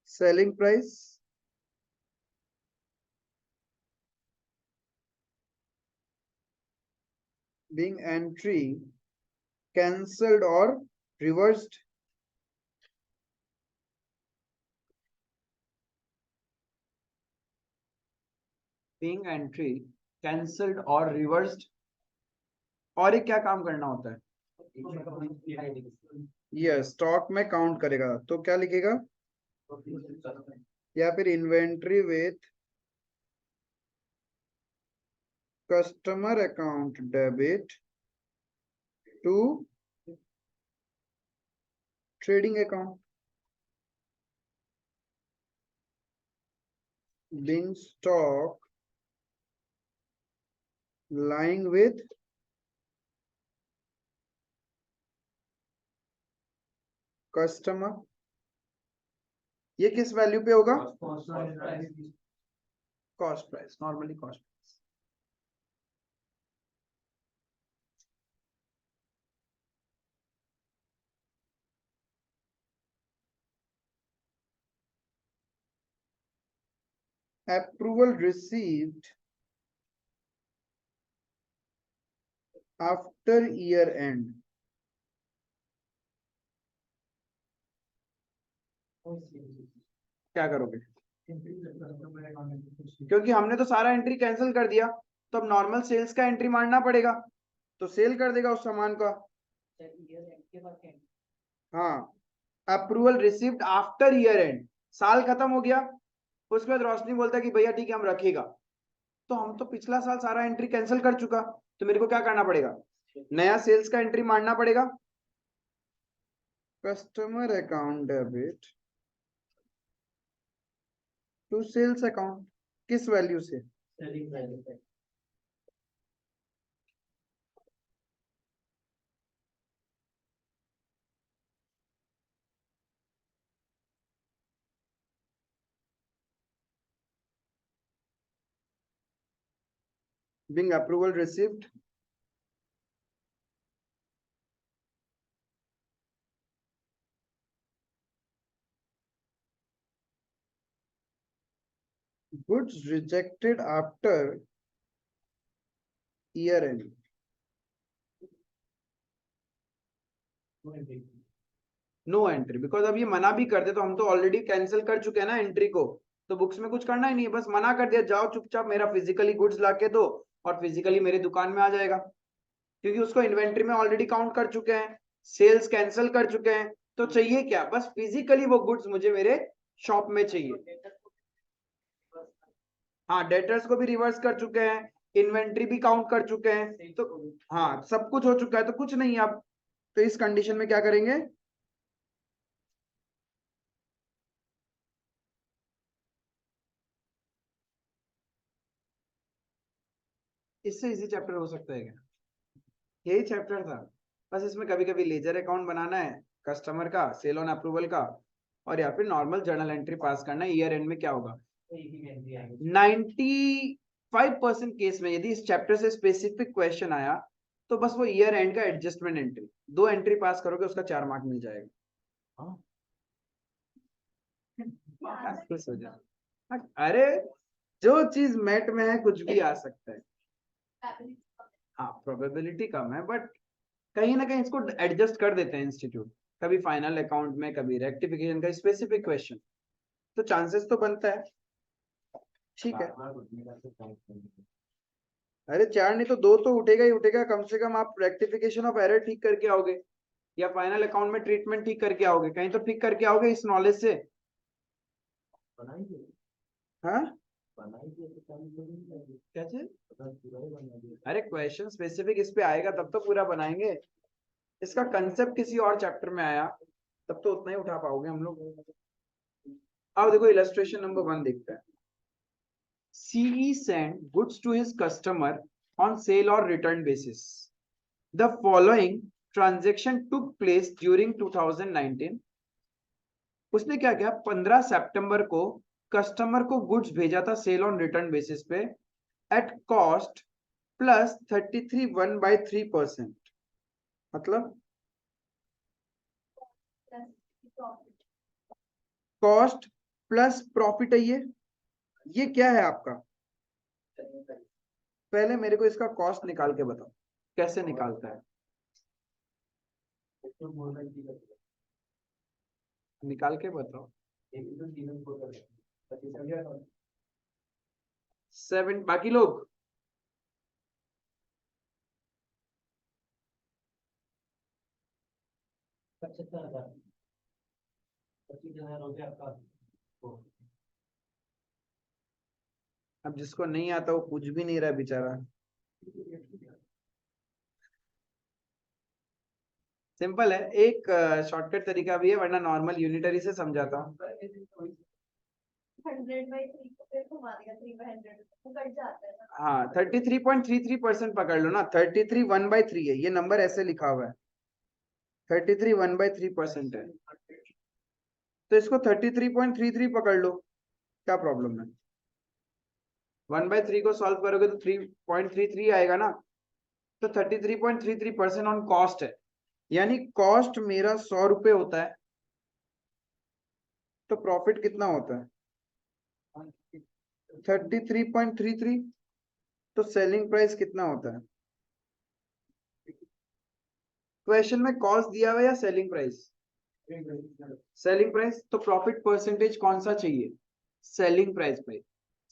Selling price being entry cancelled or reversed, being entry cancelled or reversed। और एक क्या काम करना होता है? यस, स्टॉक में काउंट करेगा, तो क्या लिखेगा? या फिर inventory with customer account debit to trading account being stock lying with customer. ये किस वैल्यू पे होगा? Cost price, normally cost price. Approval received after year end, क्या करोगे? क्योंकि हमने तो सारा एंट्री कैंसिल कर दिया, तो अब नॉर्मल सेल्स का एंट्री मारना पड़ेगा, तो सेल कर देगा उस सामान का। हाँ, approval received after year and, साल खत्म हो गया, उसके बाद रोशनी बोलता है कि भैया ठीक है हम रखेगा, तो हम तो पिछला साल सारा एंट्री कैंसिल कर चुका, तो मेरे को क्या करना पड़ेगा? नया सेल्स का एंट्री मारना पड़ेगा। Customer account debit to sales account किस वैल्यू से? being approval received goods rejected after year end। No entry, because अब ये मना भी कर दे तो हम तो ऑलरेडी कैंसिल कर चुके हैं ना एंट्री को, तो बुक्स में कुछ करना ही नहीं है, बस मना कर दिया जाओ चुपचाप मेरा फिजिकली गुड्स लाके दो और फिजिकली मेरी दुकान में आ जाएगा, क्योंकि उसको इन्वेंट्री में ऑलरेडी काउंट कर चुके हैं, सेल्स कैंसिल कर चुके हैं, तो चाहिए क्या, बस फिजिकली वो गुड्स मुझे मेरे शॉप में चाहिए। हाँ, डेटर्स को भी रिवर्स कर चुके हैं, इन्वेंट्री भी काउंट कर चुके हैं, तो हाँ सब कुछ हो चुका है, तो कुछ नहीं अब, तो इस कंडीशन में क्या करेंगे, इससे इजी चैप्टर हो सकता है क्या, यही चैप्टर था, बस इसमें कभी कभी लेजर अकाउंट बनाना है कस्टमर का, सेल ऑन अप्रूवल का, और या फिर नॉर्मल जर्नल एंट्री पास करना है, ईयर एंड में क्या होगा। 95% केस में यदि इस चैप्टर से स्पेसिफिक क्वेश्चन आया तो बस वो ईयर एंड का एडजस्टमेंट एंट्री, 2 एंट्री पास करोगे उसका 4 मार्क मिल जाएगा। खुश हो जाओ, अरे जो चीज मैट में है कुछ भी आ सकता है, हाँ प्रोबेबिलिटी कम है, बट कहीं ना कहीं इसको एडजस्ट कर देते हैं इंस्टीट्यूट, कभी फाइनल अकाउंट में, कभी रेक्टिफिकेशन का स्पेसिफिक क्वेश्चन, तो चांसेस तो बनता है, ठीक है। अरे 4 नहीं तो 2 तो उठेगा ही उठेगा, कम से कम आप रेक्टिफिकेशन ऑफ एरर ठीक करके आओगे, या फाइनल अकाउंट में ट्रीटमेंट ठीक करके आओगे, कहीं तो ठीक करके आओगे इस नॉलेज से। हाँ कैसे, अरे क्वेश्चन स्पेसिफिक इस पे आएगा तब तो पूरा बनाएंगे, इसका कंसेप्ट किसी और चैप्टर में आया तब तो उतना ही उठा पाओगे हम लोग। अब देखो इलस्ट्रेशन नंबर 1 देखते हैं, CE sent goods to his customer on sale or return basis. The following transaction took place during 2019. उसने क्या किया, 15 सितंबर को कस्टमर को गुड्स भेजा था सेल ऑन रिटर्न बेसिस पे एट कॉस्ट प्लस 33 1/3%, मतलब कॉस्ट प्लस प्रॉफिट है, ये क्या है आपका, पहले मेरे को इसका कॉस्ट निकाल के बताओ कैसे निकालता है, निकाल के बताओ। 7 बाकी लोग 25,000 हो गया आपका। अब जिसको नहीं आता वो पूछ भी नहीं रहा बेचारा, सिंपल है, एक शॉर्टकट तरीका भी है, वरना नॉर्मल यूनिटरी से समझाता हूँ। 100/3 को फिर घुमा देगा 3/100 वो कट जाता है ना। हाँ 33.33% पकड़ लो ना, 33 1/3 है, ये नंबर ऐसे लिखा हुआ है, 33 1/3% है, तो इसको 33.33 पकड़ लो, क्या प्रॉब्लम है, 1/3 को सॉल्व करोगे तो 3.33 आएगा ना, तो 33.33% ऑन कॉस्ट है, यानी कॉस्ट मेरा 100 रुपए होता है, तो प्रॉफिट कितना होता है 33.33, तो सेलिंग प्राइस कितना होता है, क्वेश्चन में कॉस्ट दिया हुआ या सेलिंग प्राइस, सेलिंग प्राइस, तो प्रॉफिट परसेंटेज कौन सा चाहिए, सेलिंग प्राइस पे,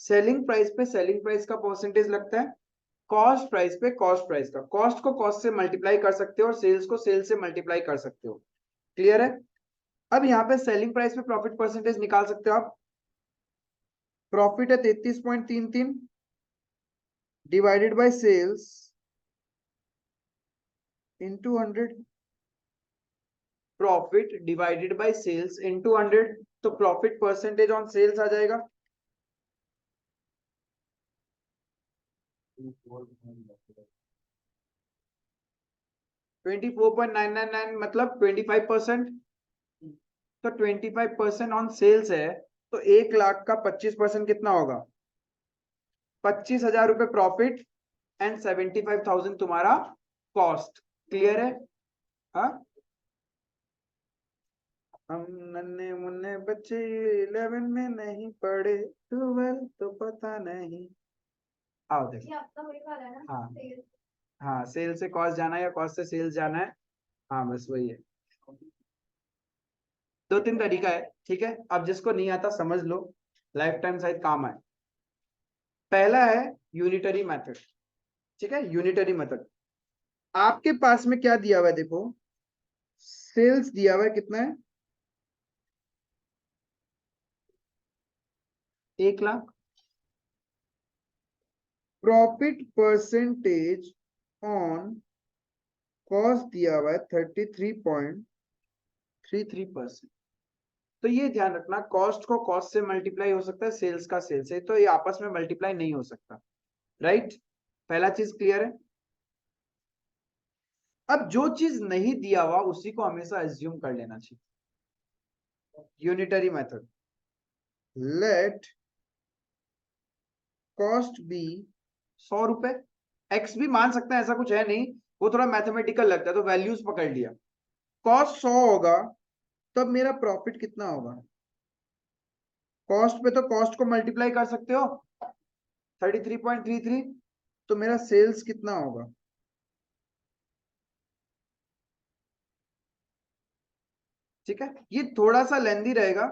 सेलिंग प्राइस पे सेलिंग प्राइस का परसेंटेज लगता है, कॉस्ट प्राइस पे कॉस्ट प्राइस का, कॉस्ट को कॉस्ट से मल्टीप्लाई कर सकते हो और सेल्स को सेल्स से मल्टीप्लाई कर सकते हो, क्लियर है। अब यहाँ पे सेलिंग प्राइस पे प्रॉफिट परसेंटेज निकाल सकते हो आप, प्रॉफिट है 33.33 divided by sales into 100, profit divided by sales into 100, तो प्रॉफिट परसेंटेज ऑन सेल्स आ जाएगा 24.999, मतलब 25%, तो 25% ऑन सेल्स है, तो 1 लाख का 25% कितना होगा, 25,000 रुपए प्रॉफिट एंड 75,000 तुम्हारा कॉस्ट, क्लियर है। हाँ हम नन्हे मुन्ने बच्चे 11 में नहीं पढ़े, 12 तो पता नहीं, आओ देखो, ये आपका वही वाला है ना हाँ sales। हाँ सेल से कॉस्ट जाना है या कॉस्ट से सेल्स जाना है, हाँ बस वही है, दो तीन तरीका है, ठीक है। अब जिसको नहीं आता समझ लो, लाइफ टाइम शायद काम आए। पहला है यूनिटरी मेथड, ठीक है। यूनिटरी मेथड, आपके पास में क्या दिया हुआ है, देखो सेल्स दिया हुआ है, कितना है, 1,00,000। प्रॉफिट परसेंटेज ऑन कॉस्ट दिया हुआ है 33.33%। तो ये ध्यान रखना, कॉस्ट को कॉस्ट से मल्टीप्लाई हो सकता है, सेल्स का सेल्स से, तो ये आपस में मल्टीप्लाई नहीं हो सकता, राइट। पहला चीज क्लियर है। अब जो चीज नहीं दिया हुआ उसी को हमेशा एज्यूम कर लेना चाहिए। Unitary method, let cost be 100 रुपए, एक्स भी मान सकते हैं, ऐसा कुछ है नहीं, वो थोड़ा मैथमेटिकल लगता है तो वैल्यूज पकड़ लिया। कॉस्ट 100 होगा, तब मेरा प्रॉफिट कितना होगा, कॉस्ट पे तो कॉस्ट को मल्टीप्लाई कर सकते हो 33.33, तो मेरा सेल्स कितना होगा, ठीक है। ये थोड़ा सा लेंदी रहेगा,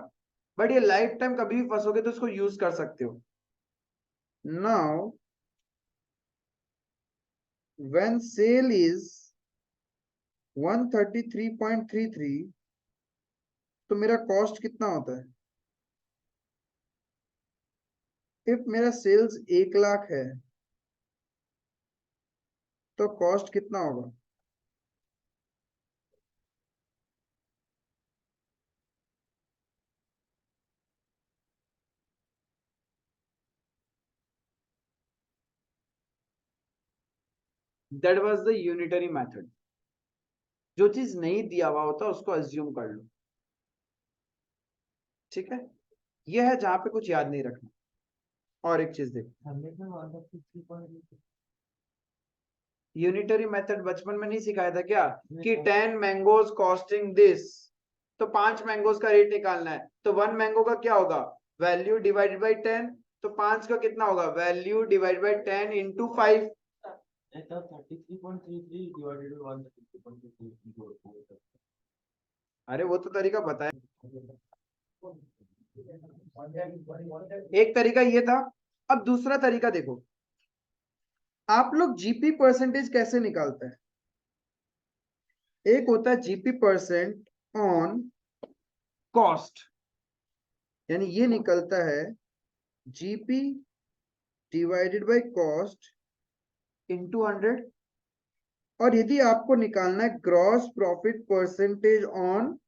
बट ये लाइफ टाइम कभी भी फंसोगे तो इसको यूज कर सकते हो। नाउ व्हेन सेल इज 133.33, तो मेरा कॉस्ट कितना होता है, इफ मेरा सेल्स 1,00,000 है तो कॉस्ट कितना होगा, that was the unitary method. जो चीज नहीं दिया हुआ होता उसको अज्यूम कर लो, ठीक है। यह है जहां पे कुछ याद नहीं रखना। और एक चीज देखो, 100 में 133.33 यूनिटरी मेथड बचपन में नहीं सिखाया था क्या, कि 10 मैंगोज कॉस्टिंग दिस, तो 5 मैंगोज का रेट निकालना है, तो 1 मैंगो का क्या होगा, वैल्यू डिवाइडेड बाई 10, तो 5 का कितना होगा, value divided by 10 into 5। 33.33 divided by 133.33। अरे वो तो तरीका बताया, एक तरीका ये था। अब दूसरा तरीका देखो, आप लोग जीपी परसेंटेज कैसे निकालते हैं, एक होता है जीपी परसेंट ऑन कॉस्ट, यानी ये निकलता है GP divided by cost into 100। और यदि आपको निकालना है gross profit percentage on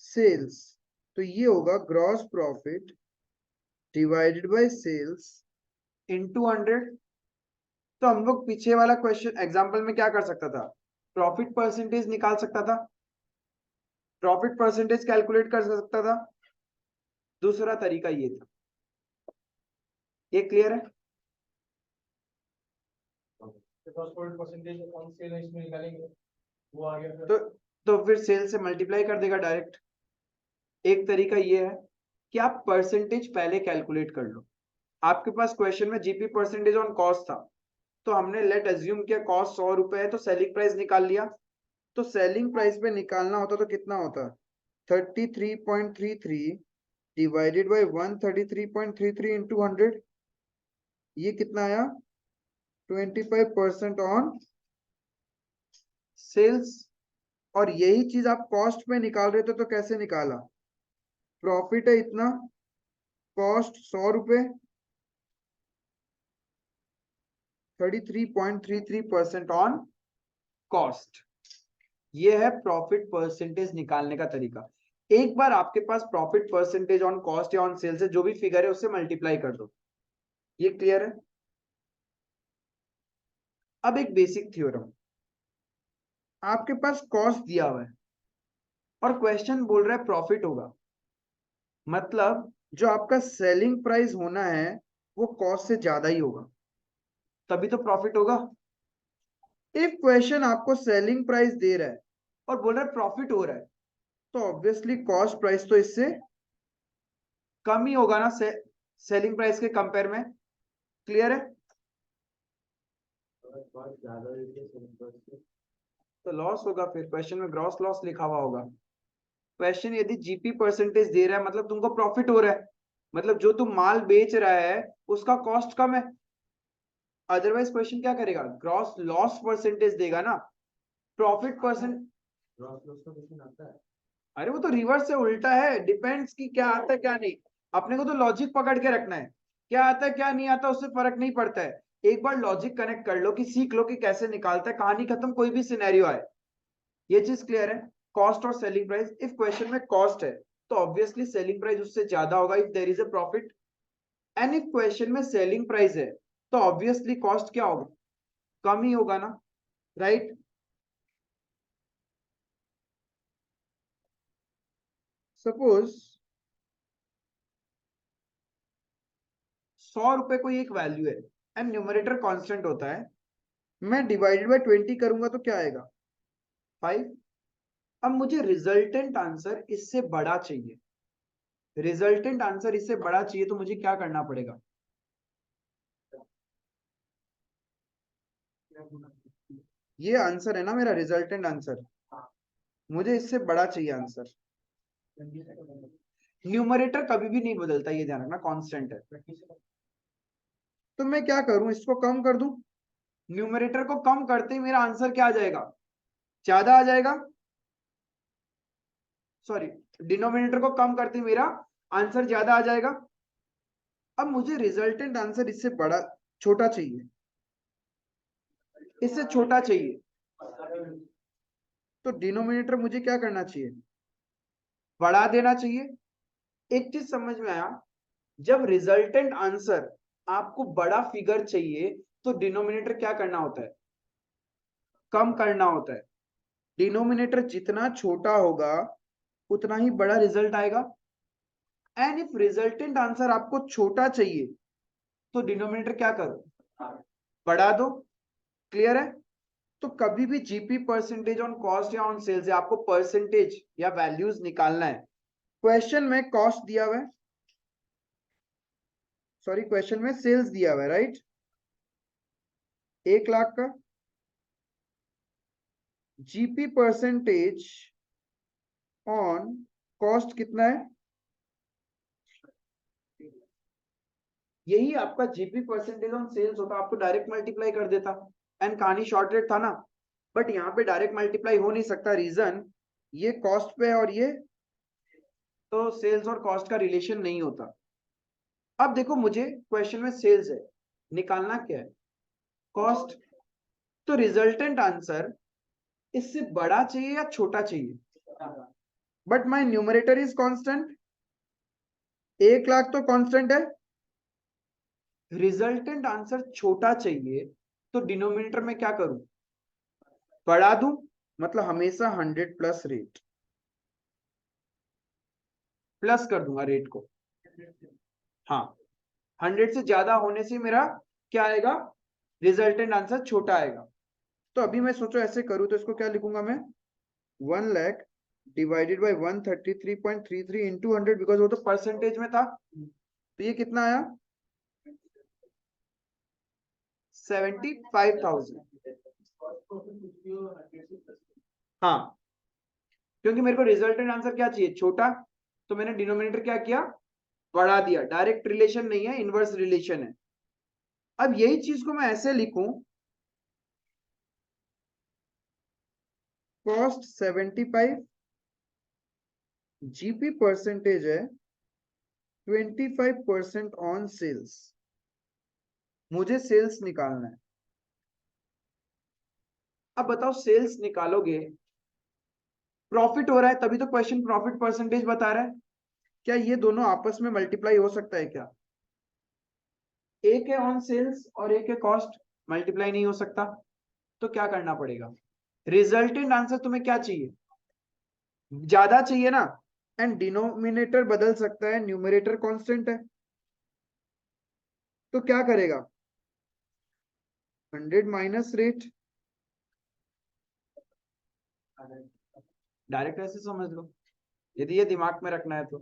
sales, तो ये होगा gross profit divided by sales into 100। तो हम लोग पीछे वाला क्वेश्चन एग्जांपल में क्या कर सकता था, प्रॉफिट परसेंटेज निकाल सकता था, प्रॉफिट परसेंटेज कैलकुलेट कर सकता था। दूसरा तरीका ये था, ये क्लियर है। परसेंटेज ऑन सेल इसमें निकालेंगे, वो आ गया। तो फिर सेल से मल्टीप्लाई कर देगा डायरेक्ट। एक तरीका ये है कि आप परसेंटेज पहले कैलकुलेट कर लो। आपके पास क्वेश्चन में जीपी परसेंटेज ऑन कॉस्ट था, तो हमने लेट अज्यूम किया कॉस्ट 100 रुपए है, तो सेलिंग प्राइस निकाल लिया। तो सेलिंग प्राइस पे निकालना होता तो कितना होता, 33.33 डिवाइडेड बाय 133.33 इंटू 100, ये कितना आया, 25% ऑन सेल्स। और यही चीज आप कॉस्ट में निकाल रहे थे, तो कैसे निकाला, प्रॉफिट है इतना, कॉस्ट 100 रुपए, 33.33% ऑन कॉस्ट। ये है प्रॉफिट परसेंटेज निकालने का तरीका। एक बार आपके पास प्रॉफिट परसेंटेज ऑन कॉस्ट या ऑन सेल्स है, जो भी फिगर है उससे मल्टीप्लाई कर दो। ये क्लियर है। अब एक बेसिक थ्योरम, आपके पास कॉस्ट दिया हुआ है और क्वेश्चन बोल रहा है प्रॉफिट होगा, मतलब जो आपका सेलिंग प्राइस होना है वो कॉस्ट से ज्यादा ही होगा, तभी तो प्रॉफिट होगा। इफ क्वेश्चन आपको सेलिंग प्राइस दे रहा है और बोल रहा है प्रॉफिट हो रहा है, तो ऑब्वियसली कॉस्ट प्राइस तो इससे कम ही होगा ना, सेलिंग प्राइस के कंपेयर में। क्लियर है। बहुत ज्यादा रहती है तो लॉस होगा, फिर क्वेश्चन में ग्रॉस लॉस लिखा हुआ होगा। क्वेश्चन यदि जीपी परसेंटेज दे रहा है मतलब तुमको प्रॉफिट हो रहा है, मतलब जो तुम माल बेच रहा है उसका कॉस्ट कम है। अदरवाइज क्वेश्चन क्या करेगा, ग्रॉस लॉस परसेंटेज देगा ना, प्रॉफिट परसेंट। ग्रॉस लॉस का क्वेश्चन आता है? अरे वो तो रिवर्स से उल्टा है, डिपेंड्स कि क्या आता है क्या नहीं। अपने को तो लॉजिक पकड़ के रखना है, क्या आता है क्या नहीं आता उससे फर्क नहीं पड़ता है। एक बार लॉजिक कनेक्ट कर लो कि सीख लो कि कैसे निकालता है, कहानी खत्म, कोई भी सिनेरियो आए। ये चीज क्लियर है। कॉस्ट और सेलिंग प्राइस, इफ क्वेश्चन में कॉस्ट है तो ऑब्वियसली सेलिंग प्राइस उससे ज्यादा होगा if there is a profit, and if question में सेलिंग प्राइस है तो ऑब्वियसली कॉस्ट क्या होगा, कम ही होगा ना, राइट। सपोज 100 रुपए कोई एक वैल्यू है एंड न्यूमरेटर कांस्टेंट होता है, मैं डिवाइडेड बाय 20 करूंगा तो क्या आएगा, 5। अब मुझे रिजल्टेंट आंसर इससे बड़ा चाहिए, रिजल्टेंट आंसर इससे बड़ा चाहिए तो मुझे क्या करना पड़ेगा, ये आंसर है ना मेरा रिजल्टेंट आंसर, मुझे इससे बड़ा चाहिए आंसर। न्यूमरेटर कभी भी नहीं बदलता, ये ध्यान रखना, कांस्टेंट है। तो मैं क्या करूं, इसको कम कर दूं, न्यूमरेटर को कम करते ही मेरा आंसर क्या आ जाएगा, ज्यादा आ जाएगा। सॉरी, डिनोमिनेटर को कम करते ही मेरा आंसर ज्यादा आ जाएगा। अब मुझे रिजल्टेंट आंसर इससे बड़ा, छोटा चाहिए, इससे छोटा चाहिए, तो डिनोमिनेटर मुझे क्या करना चाहिए, बढ़ा देना चाहिए। एक चीज समझ में आया, जब रिजल्टेंट आंसर आपको बड़ा फिगर चाहिए तो डिनोमिनेटर क्या करना होता है, कम करना होता है। डिनोमिनेटर जितना छोटा होगा उतना ही बड़ा रिजल्ट आएगा, एंड इफ रिजल्टेंट आंसर आपको छोटा चाहिए तो डिनोमिनेटर क्या करो, बढ़ा दो। क्लियर है। तो कभी भी जीपी परसेंटेज ऑन कॉस्ट या ऑन सेल्स, आपको परसेंटेज या वैल्यूज निकालना है। क्वेश्चन में कॉस्ट दिया हुआ है, सॉरी क्वेश्चन में सेल्स दिया हुआ है, राइट, 1 लाख का। जीपी परसेंटेज ऑन कॉस्ट कितना है, यही आपका जीपी परसेंटेज ऑन सेल्स होता, आपको डायरेक्ट मल्टीप्लाई कर देता एंड कहानी शॉर्ट रेट था ना। बट यहाँ पे डायरेक्ट मल्टीप्लाई हो नहीं सकता, रीजन ये कॉस्ट पे है और ये तो सेल्स और कॉस्ट का रिलेशन नहीं होता। अब देखो मुझे क्वेश्चन में सेल्स है, निकालना क्या है, कॉस्ट। तो रिजल्टेंट आंसर इससे बड़ा चाहिए या छोटा चाहिए, but my numerator is constant, 1 lakh तो कांस्टेंट है। रिजल्टेंट आंसर छोटा चाहिए तो डिनोमिनेटर में क्या करूं, बढ़ा दूं, मतलब हमेशा 100 प्लस रेट, प्लस कर दूंगा रेट को। हाँ, 100 से ज्यादा होने से मेरा क्या आएगा, रिजल्टेंट आंसर छोटा आएगा। तो अभी मैं सोचो ऐसे करूं तो इसको क्या लिखूंगा मैं, 1 lakh divided by 133.33 into 100, because वो तो परसेंटेज में था। तो ये कितना आया, 75,000। हाँ, क्योंकि मेरे को रिजल्टेंट आंसर क्या चाहिए, छोटा, तो मैंने डिनोमिनेटर क्या किया, बढ़ा दिया। डायरेक्ट रिलेशन नहीं है, इनवर्स रिलेशन है। अब यही चीज को मैं ऐसे लिखूं, कॉस्ट 75, जीपी परसेंटेज है 25% ऑन सेल्स, मुझे सेल्स निकालना है। अब बताओ सेल्स निकालोगे, प्रॉफिट हो रहा है तभी तो क्वेश्चन प्रॉफिट परसेंटेज बता रहा है, क्या ये दोनों आपस में मल्टीप्लाई हो सकता है क्या, एक है ऑन सेल्स और एक है कॉस्ट, मल्टीप्लाई नहीं हो सकता। तो क्या करना पड़ेगा, रिजल्टेंट आंसर तुम्हें क्या चाहिए, ज्यादा चाहिए ना, एंड डिनोमिनेटर बदल सकता है, न्यूमरेटर कांस्टेंट है, तो क्या करेगा, 100 माइनस रेट, डायरेक्ट ऐसे समझ लो यदि ये दिमाग में रखना है तो।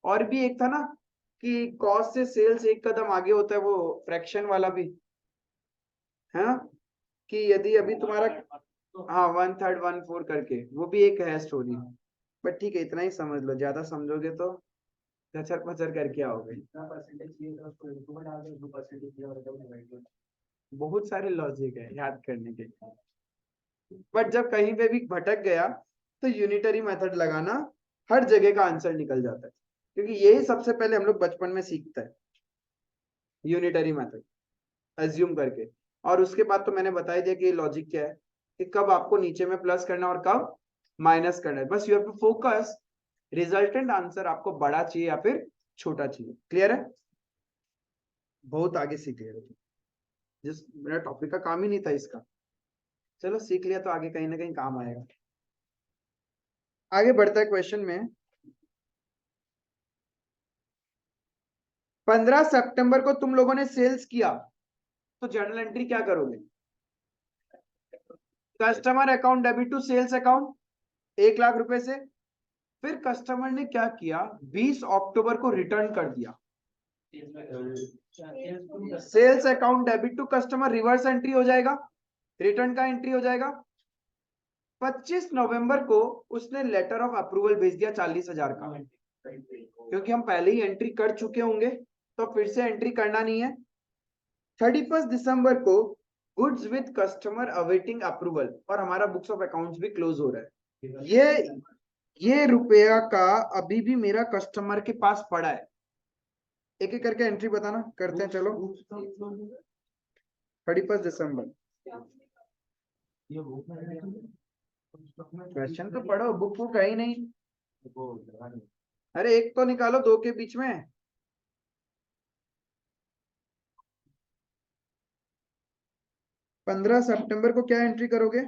और भी एक था ना कि कॉस्ट से सेल्स एक कदम आगे होता है, वो फ्रैक्शन वाला भी है ना, कि यदि अभी तुम्हारा हाँ 1/3 1/4 करके, वो भी एक है स्टोरी। बट ठीक है, इतना ही समझ लो, ज्यादा समझोगे तो कचर पचर करके आओगे। इतना परसेंटेज चाहिए था उसको, एक डाल दो 2% दिया और डबल डिवाइड कर। बहुत सारे लॉजिक है याद करने के। बट जब कहीं पे भी भटक गया तो यूनिटरी मेथड लगाना, हर जगह का आंसर निकल जाता है, क्योंकि यही सबसे पहले हम लोग बचपन में सीखते हैं, यूनिटरी मेथड एज्यूम करके। और उसके बाद तो मैंने बता ही दिया कि लॉजिक क्या है, कि कब आपको नीचे में प्लस करना और कब माइनस करना है। बस you have to focus, resultant answer आपको बड़ा चाहिए या फिर छोटा चाहिए। क्लियर है? बहुत आगे सीख लिया, जिस मेरा टॉपिक का काम ही नहीं था इसका, चलो सीख लिया तो आगे कहीं ना कहीं काम आएगा। आगे बढ़ता है क्वेश्चन में। 15 सितंबर को तुम लोगों ने सेल्स किया, तो जर्नल एंट्री क्या करोगे? Customer account debit to sales account 1 lakh रुपए से। फिर कस्टमर ने क्या किया, 20 अक्टूबर को रिटर्न कर दिया। Sales account debit to customer reverse entry हो जाएगा, रिटर्न का एंट्री हो जाएगा। 25 नवंबर को उसने लेटर ऑफ अप्रूवल भेज दिया 40,000 का, क्योंकि हम पहले ही एंट्री कर चुके होंगे तो फिर से एंट्री करना नहीं है। 31 दिसंबर को goods with customer awaiting approval, और हमारा बुक्स ऑफ अकाउंट्स भी क्लोज हो रहा है। ये रुपया का अभी भी मेरा कस्टमर के पास पड़ा है। एक एक करके एंट्री बताना, करते हैं चलो। 31 दिसंबर, ये बुक में क्वेश्चन तो पढ़ो, बुक बुक है ही नहीं। वो लगा नहीं। अरे एक तो निकालो दो के बीच में। 15 सितंबर को क्या एंट्री करोगे?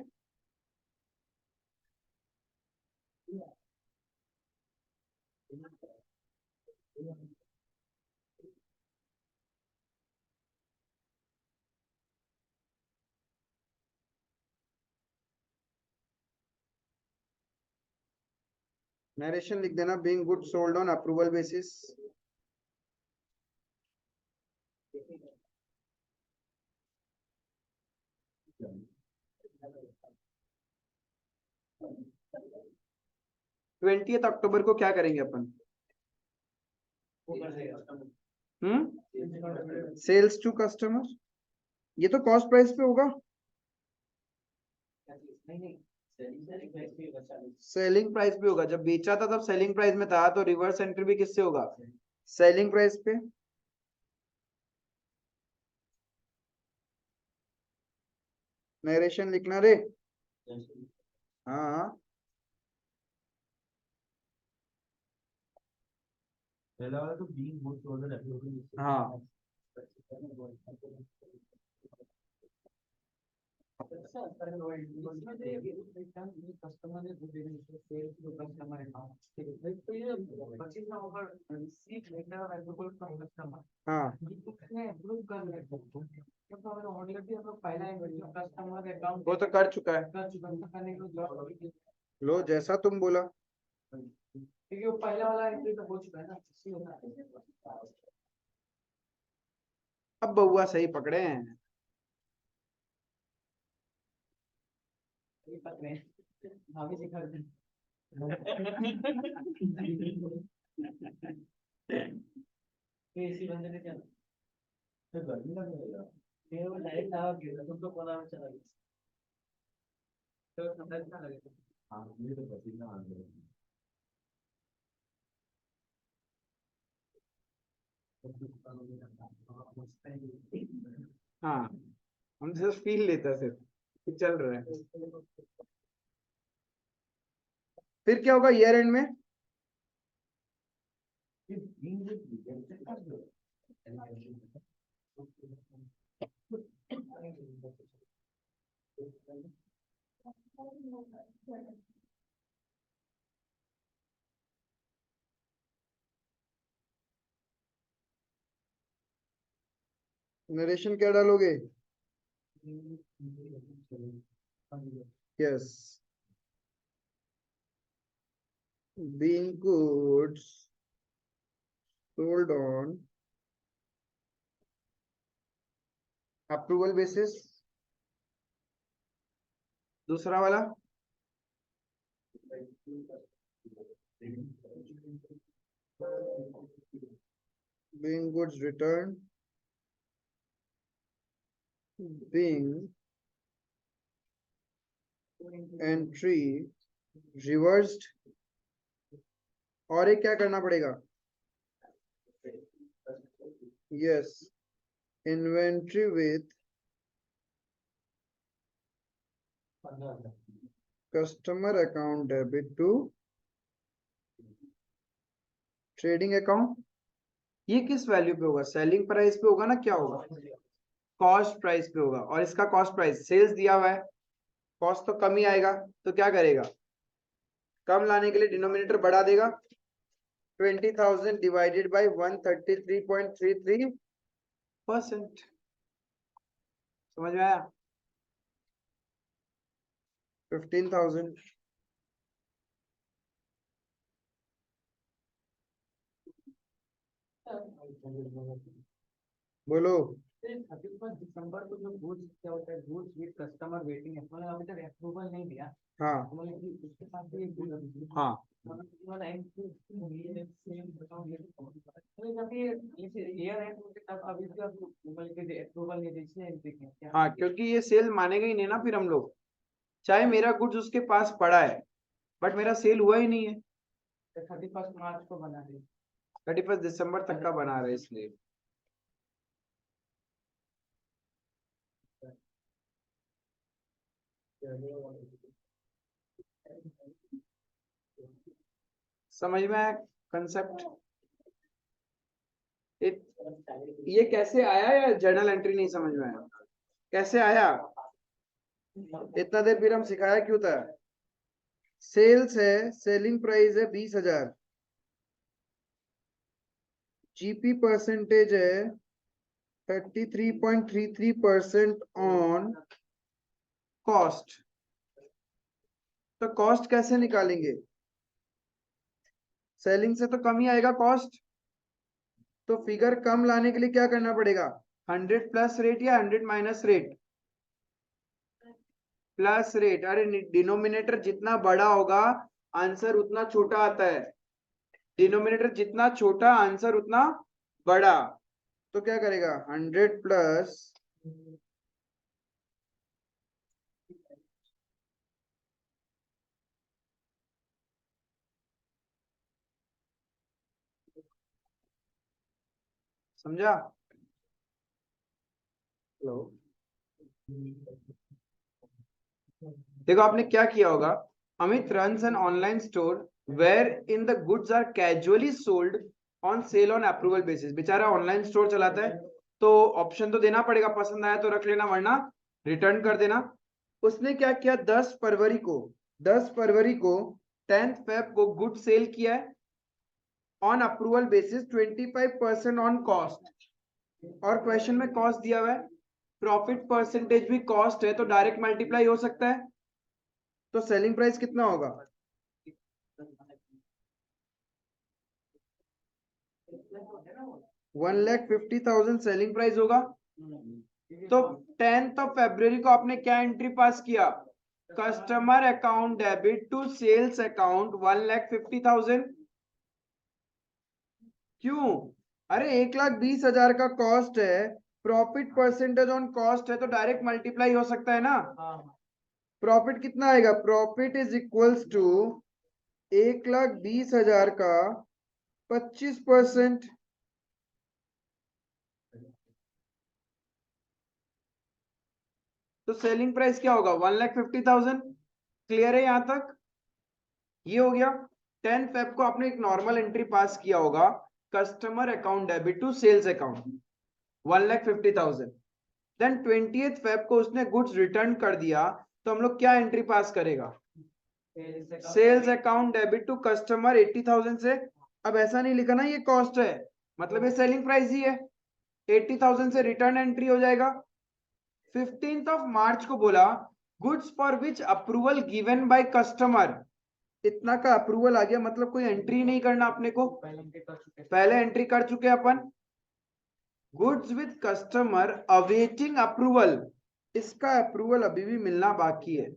नरेशन लिख देना, being good sold on approval basis. Twenty October को क्या करेंगे अपन? सेल्स टू कस्टमर, ये तो कॉस्ट प्राइस पे होगा। सेलिंग प्राइस पे होगा, जब बेचा था तब सेलिंग प्राइस में था, तो रिवर्स एंट्री भी किससे होगा? सेलिंग प्राइस पे। नरेशन लिखना रे। हाँ पहला वाला तो बीइंग गुड सोल्ड एप्लीकेशन। हाँ। कस्टमर ने सेल्स टू कस्टमर अकाउंट, तो ये 25 नवंबर receive letter of approval from customer, हाँ इसने अप्रूव कर लिया। जब हमने ऑलरेडी हम लोग पहला कस्टमर अकाउंट वो तो कर चुका है, कर चुका है, करने को जॉब, लो जैसा तुम बोला। क्योंकि वो पहला वाला एंट्री तो हो चुका है ना, इसी होता है। अब बउआ सही पकड़े हैं। ये पकड़े भाभी सिखा दे। ये इसी बंदे ने क्या, तो गर्मी लग रही है। ये वो डायरेक्ट आवा गिरा, तुमको बोला में चला गया, तो ठंडा कितना लगेगा? हाँ मुझे तो पसीना आ गया। हाँ हम जस्ट फील लेता है सिर्फ कि चल रहा है। फिर क्या होगा ईयर एंड में? ये बीइंग गुड कर दो। नरेशन क्या डालोगे? Yes, being goods sold on approval basis दूसरा वाला being goods returned, being entry reversed, और एक क्या करना पड़ेगा? Yes, inventory with customer account debit to trading account. ये किस वैल्यू पे होगा? सेलिंग प्राइस पे होगा ना? क्या होगा? कॉस्ट प्राइस पे होगा। और इसका कॉस्ट प्राइस सेल्स दिया हुआ है, कॉस्ट तो कम ही आएगा, तो क्या करेगा? कम लाने के लिए डिनोमिनेटर बढ़ा देगा। 20,000 डिवाइडेड बाय 133.33%। समझ में आया? 15,000। बोलो। 31 दिसंबर को जो गुड्स क्या होता है, गुड्स विद कस्टमर वेटिंग है, मतलब अभी तक अप्रूवल नहीं दिया, हाँ मतलब कि उसके साथ भी एक गुड हाँ मतलब कि वाला एंट्री सेम बताओ ये तो जब ये ईयर एंड होते तब अभी भी आप मतलब कि अप्रूवल नहीं देखिए एंट्री के हाँ, क्योंकि ये सेल मानेगा ही नहीं ना फिर हम लोग। चाहे मेरा गुड्स उसके पास पड़ा है बट मेरा सेल हुआ ही नहीं है। 31 मार्च को बना रहे 31 दिसंबर तक का बना रहे, इसलिए समझ में आया कंसेप्ट? ये कैसे आया या जर्नल एंट्री नहीं समझ में आया? कैसे आया? इतना देर फिर हम सिखाया क्यों था? सेल्स है, सेलिंग प्राइस है 20,000, जीपी परसेंटेज है 33.33% ऑन कॉस्ट। तो कॉस्ट कैसे निकालेंगे? सेलिंग से तो कम ही आएगा कॉस्ट, तो फिगर कम लाने के लिए क्या करना पड़ेगा? 100 प्लस रेट या 100 माइनस रेट? Plus rate. अरे डिनोमिनेटर जितना बड़ा होगा आंसर उतना छोटा आता है। डिनोमिनेटर जितना छोटा आंसर उतना बड़ा। तो क्या करेगा? 100 प्लस समझा? हेलो, देखो आपने क्या किया होगा। Amit runs an online store where in the goods are casually sold on sale on approval basis. बेचारा ऑनलाइन स्टोर चलाता है तो ऑप्शन तो देना पड़ेगा, पसंद आया तो रख लेना वरना रिटर्न कर देना। उसने क्या किया? 10 फरवरी को 10th फेब को गुड सेल किया है on approval basis 25% on cost. और क्वेश्चन में कॉस्ट दिया हुआ है, प्रॉफिट परसेंटेज भी कॉस्ट है तो डायरेक्ट मल्टीप्लाई हो सकता है। तो सेलिंग प्राइस कितना होगा? 1,50,000 सेलिंग प्राइस होगा। तो 10th ऑफ फरवरी को आपने क्या एंट्री पास किया? Customer account debit to sales account 1,50,000। क्यों? अरे 1,20,000 का कॉस्ट है, प्रॉफिट परसेंटेज ऑन कॉस्ट है तो डायरेक्ट मल्टीप्लाई हो सकता है ना। प्रॉफिट कितना आएगा? प्रॉफिट इज इक्वल्स टू 1,20,000 का 25%। तो सेलिंग प्राइस क्या होगा? 1,50,000। क्लियर है यहां तक? ये हो गया। 10 फेब को आपने एक नॉर्मल एंट्री पास किया होगा, customer account debit to sales account 1,50,000। Then 20th Feb को उसने गुड्स रिटर्न कर दिया, तो हम लोग क्या एंट्री पास करेगा? Sales account debit to customer 80,000 से। अब ऐसा नहीं लिखा ना ये कॉस्ट है, मतलब ये सेलिंग प्राइस ही है। 80,000 से रिटर्न एंट्री हो जाएगा। 15th ऑफ मार्च को बोला goods for which approval given by customer. इतना का अप्रूवल आ गया, मतलब कोई एंट्री नहीं करना अपने को, पहले एंट्री कर चुके अपन। Goods with customer awaiting approval, इसका अप्रूवल अभी भी मिलना बाकी है।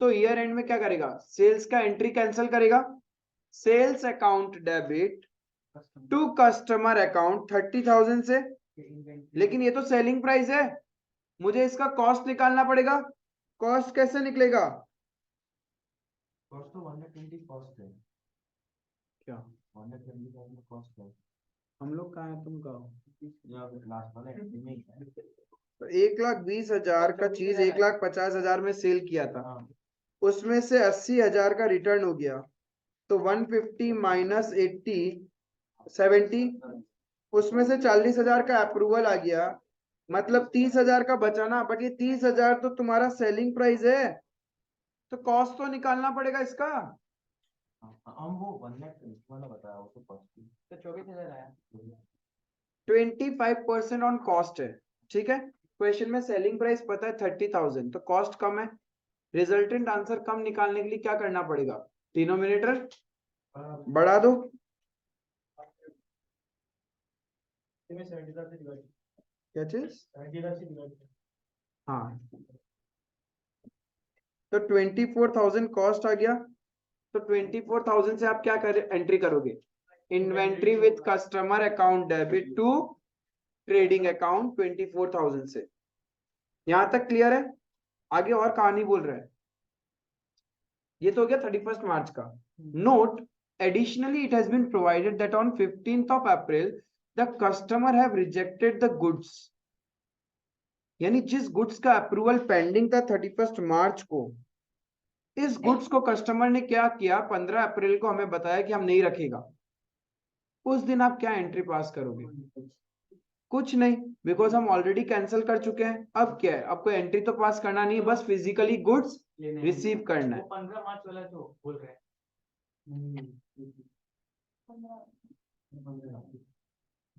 तो ईयर एंड में क्या करेगा, सेल्स का एंट्री कैंसिल करेगा, sales account debit to customer account 30,000 से। लेकिन ये तो सेलिंग प्राइस है, मुझे इसका कॉस्ट निकालना पड़ेगा। कॉस्ट कैसे निकलेगा? कॉस्ट तो 120 कॉस्ट है, क्या 120 कॉस्ट है, हम लोग कहाँ है, तुम कहाँ हो? या लास्ट वाला एंट्री में ही है। तो 1,20,000 का चीज 1,50,000 में सेल किया था, हाँ, उसमें से 80,000 का रिटर्न हो गया, तो 150 माइनस 80 70, उसमें से 40,000 का अप्रूवल आ गया, मतलब 30,000 का बचाना। बट ये 30,000 तो तुम्हारा सेलिंग प्राइस है, तो कॉस्ट तो निकालना पड़ेगा इसका। हम वो 120 वाला बताया, वो तो कॉस्ट थी। तो 24,000 आया। 25% ऑन कॉस्ट है, ठीक है। क्वेश्चन में सेलिंग प्राइस पता है 30,000, तो कॉस्ट कम है। रिजल्टेंट आंसर कम निकालने के लिए क्या करना पड़ेगा, डिनोमिनेटर बढ़ा दो। इसमें 70,000 से डिवाइड, क्या चीज? 70,000 से डिवाइड। हाँ, तो 24,000 कॉस्ट आ गया, तो 24,000 से आप क्या कर एंट्री करोगे, inventory with customer account debit to trading account 24,000 से। यहां तक क्लियर है? आगे और कहानी बोल रहा है। ये तो हो गया 31 मार्च का। Note, additionally it has been provided that on 15th of April the customer have rejected the goods. यानी जिस गुड्स का अप्रूवल पेंडिंग था 31 मार्च को, इस गुड्स को कस्टमर ने क्या किया, 15 अप्रैल को हमें बताया कि हम नहीं रखेगा। उस दिन आप क्या एंट्री पास करोगे? कुछ नहीं, बिकॉज हम ऑलरेडी कैंसिल कर चुके हैं। अब क्या है, अब कोई एंट्री तो पास करना नहीं है, बस फिजिकली गुड्स रिसीव करना है। 15 मार्च वाला जो बोल रहे हैं।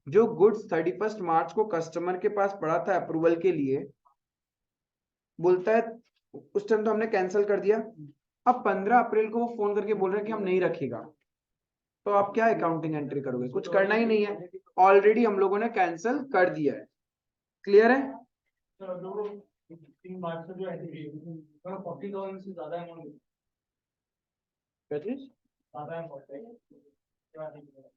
जो गुड्स 31 मार्च को कस्टमर के पास पड़ा था अप्रूवल के लिए, बोलता है उस टाइम तो हमने कैंसिल कर दिया, अब 15 अप्रैल को वो फोन करके बोल रहे हैं कि हम नहीं रखेगा। तो आप क्या अकाउंटिंग एंट्री करोगे? कुछ करना ही नहीं है, ऑलरेडी हम लोगों ने कैंसिल कर दिया है। क्लियर है? 3 मार्च से जो एंट्री 40,000 से ज्यादा अमाउंट, ज्यादा अमाउंट।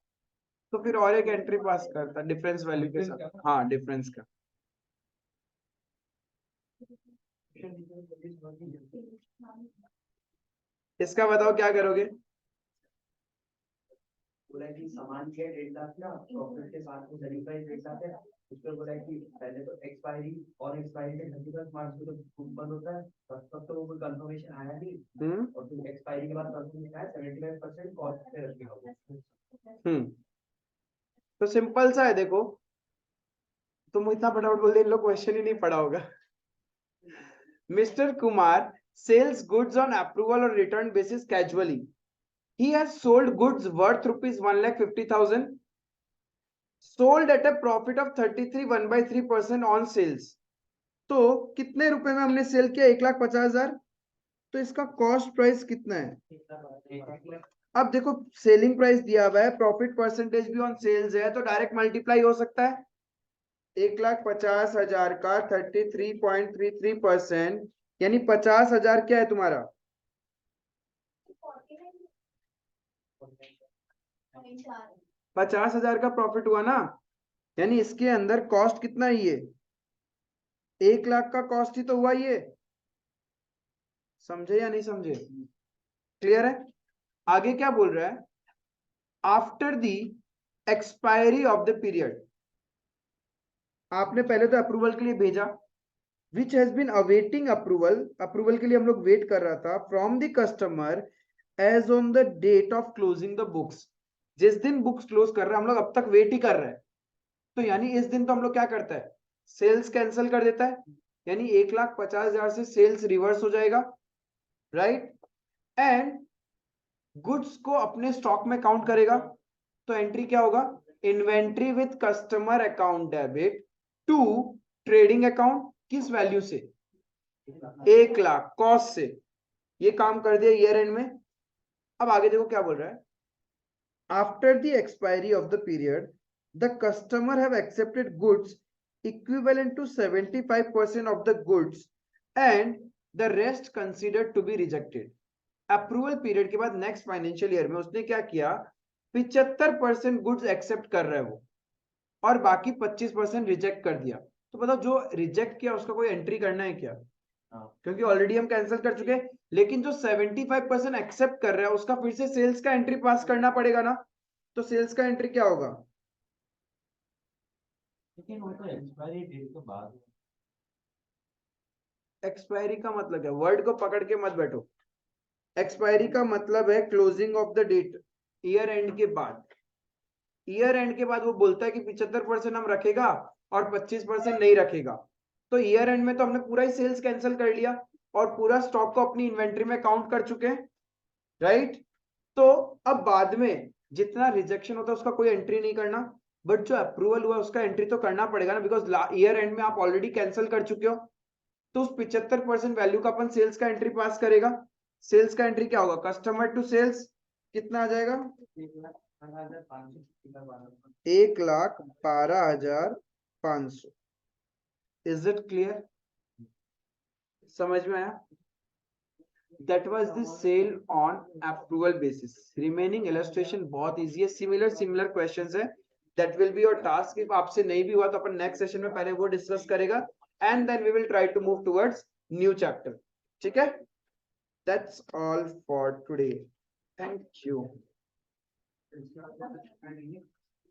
तो फिर और एक एंट्री पास करता डिफरेंस वैल्यू के साथ। हाँ, डिफरेंस का। इसका बताओ क्या करोगे? बोला कि सामान के 1.5 लाख ना प्रॉफिट के साथ में सेलिंग प्राइस 1.5 लाख है। उसमें बोला कि पहले तो एक्सपायरी और एक्सपायरी के 31 मार्च को तो बुक बंद होता है, तब तो वो कोई कंफर्मेशन आया नहीं। और फिर एक्सपायरी के बाद कंफर्मेशन आया 75% कॉस्ट पे रखेगा। तो सिंपल सा है, देखो तुम इतना फटाफट बोल दे, इन लोग क्वेश्चन ही नहीं पढ़ा होगा। Mister Kumar sales goods on approval और return basis casually. He has sold goods worth rupees 1,50,000, sold at a profit of 33 1/3% on sales। तो कितने रुपए में हमने सेल किया? 1,50,000। तो इसका कॉस्ट प्राइस कितना है? अब देखो सेलिंग प्राइस दिया हुआ है, प्रॉफिट परसेंटेज भी ऑन सेल्स है, तो डायरेक्ट मल्टीप्लाई हो सकता है। 1,50,000 का 33.33%, यानी 50,000 क्या है तुम्हारा? 50,000 का प्रॉफिट हुआ ना। यानी इसके अंदर कॉस्ट कितना है? ये 1 लाख का कॉस्ट ही तो हुआ ये। समझे या नहीं समझे? क्लियर है? आगे क्या बोल रहा है? After the expiry of the period, आपने पहले तो अप्रूवल के लिए भेजा, which has been awaiting approval, approval के लिए हम लोग वेट कर रहा था, from the customer as on the date of closing the books. जिस दिन बुक्स क्लोज कर रहे हैं हम लोग अब तक वेट ही कर रहे हैं, तो यानी इस दिन तो हम लोग क्या करता है, सेल्स कैंसिल कर देता है, यानी 1,50,000 से सेल्स रिवर्स हो जाएगा, राइट। एंड गुड्स को अपने स्टॉक में काउंट करेगा, तो एंट्री क्या होगा, inventory with customer account debit to trading account. किस वैल्यू से? 1 लाख कॉस्ट से। ये काम कर दिया ईयर एंड में। अब आगे देखो क्या बोल रहा है, after the expiry of the period the customer have accepted goods equivalent to 75% of the goods and the rest considered to be rejected. Approval period के बाद नेक्स्ट फाइनेंशियल ईयर में उसने क्या किया, 75% गुड्स एक्सेप्ट कर रहे हो और बाकी 25% रिजेक्ट कर दिया। तो बताओ जो रिजेक्ट किया उसका कोई एंट्री करना है क्या? क्योंकि ऑलरेडी हम कैंसिल कर चुके हैं। लेकिन जो 75% एक्सेप्ट कर रहा है उसका फिर से सेल्स का एंट्री पास करना पड़ेगा ना। तो सेल्स का एंट्री क्या होगा? लेकिन वो तो एक्सपायरी डेट के बाद है। एक्सपायरी का मतलब है, वर्ड को पकड़ के मत बैठो। एक्सपायरी का मतलब है closing of the date, year end के बाद। ईयर एंड के बाद वो बोलता है कि 75% हम रखेगा और 25% नहीं रखेगा। तो ईयर एंड में तो हमने पूरा ही सेल्स कैंसिल कर लिया और पूरा स्टॉक को अपनी इन्वेंट्री में काउंट कर चुके हैं, राइट। तो अब बाद में जितना रिजेक्शन होता है उसका कोई एंट्री नहीं करना, बट जो अप्रूवल हुआ उसका एंट्री तो करना पड़ेगा ना, बिकॉज ईयर एंड में आप ऑलरेडी कैंसिल कर चुके हो। तो उस 75% वैल्यू का अपन सेल्स का एंट्री पास करेगा। सेल्स का एंट्री क्या होगा? कस्टमर टू सेल्स कितना आ जाएगा? 1,12,500। Is it clear? समझ में आया? That was the sale on approval basis. Remaining illustration बहुत easy है, similar questions है। That will be your task. if आपसे नहीं भी हुआ तो अपन next session में पहले वो डिस्कस करेगा and then we will try to move towards new chapter. ठीक है? That's all for today. Thank you.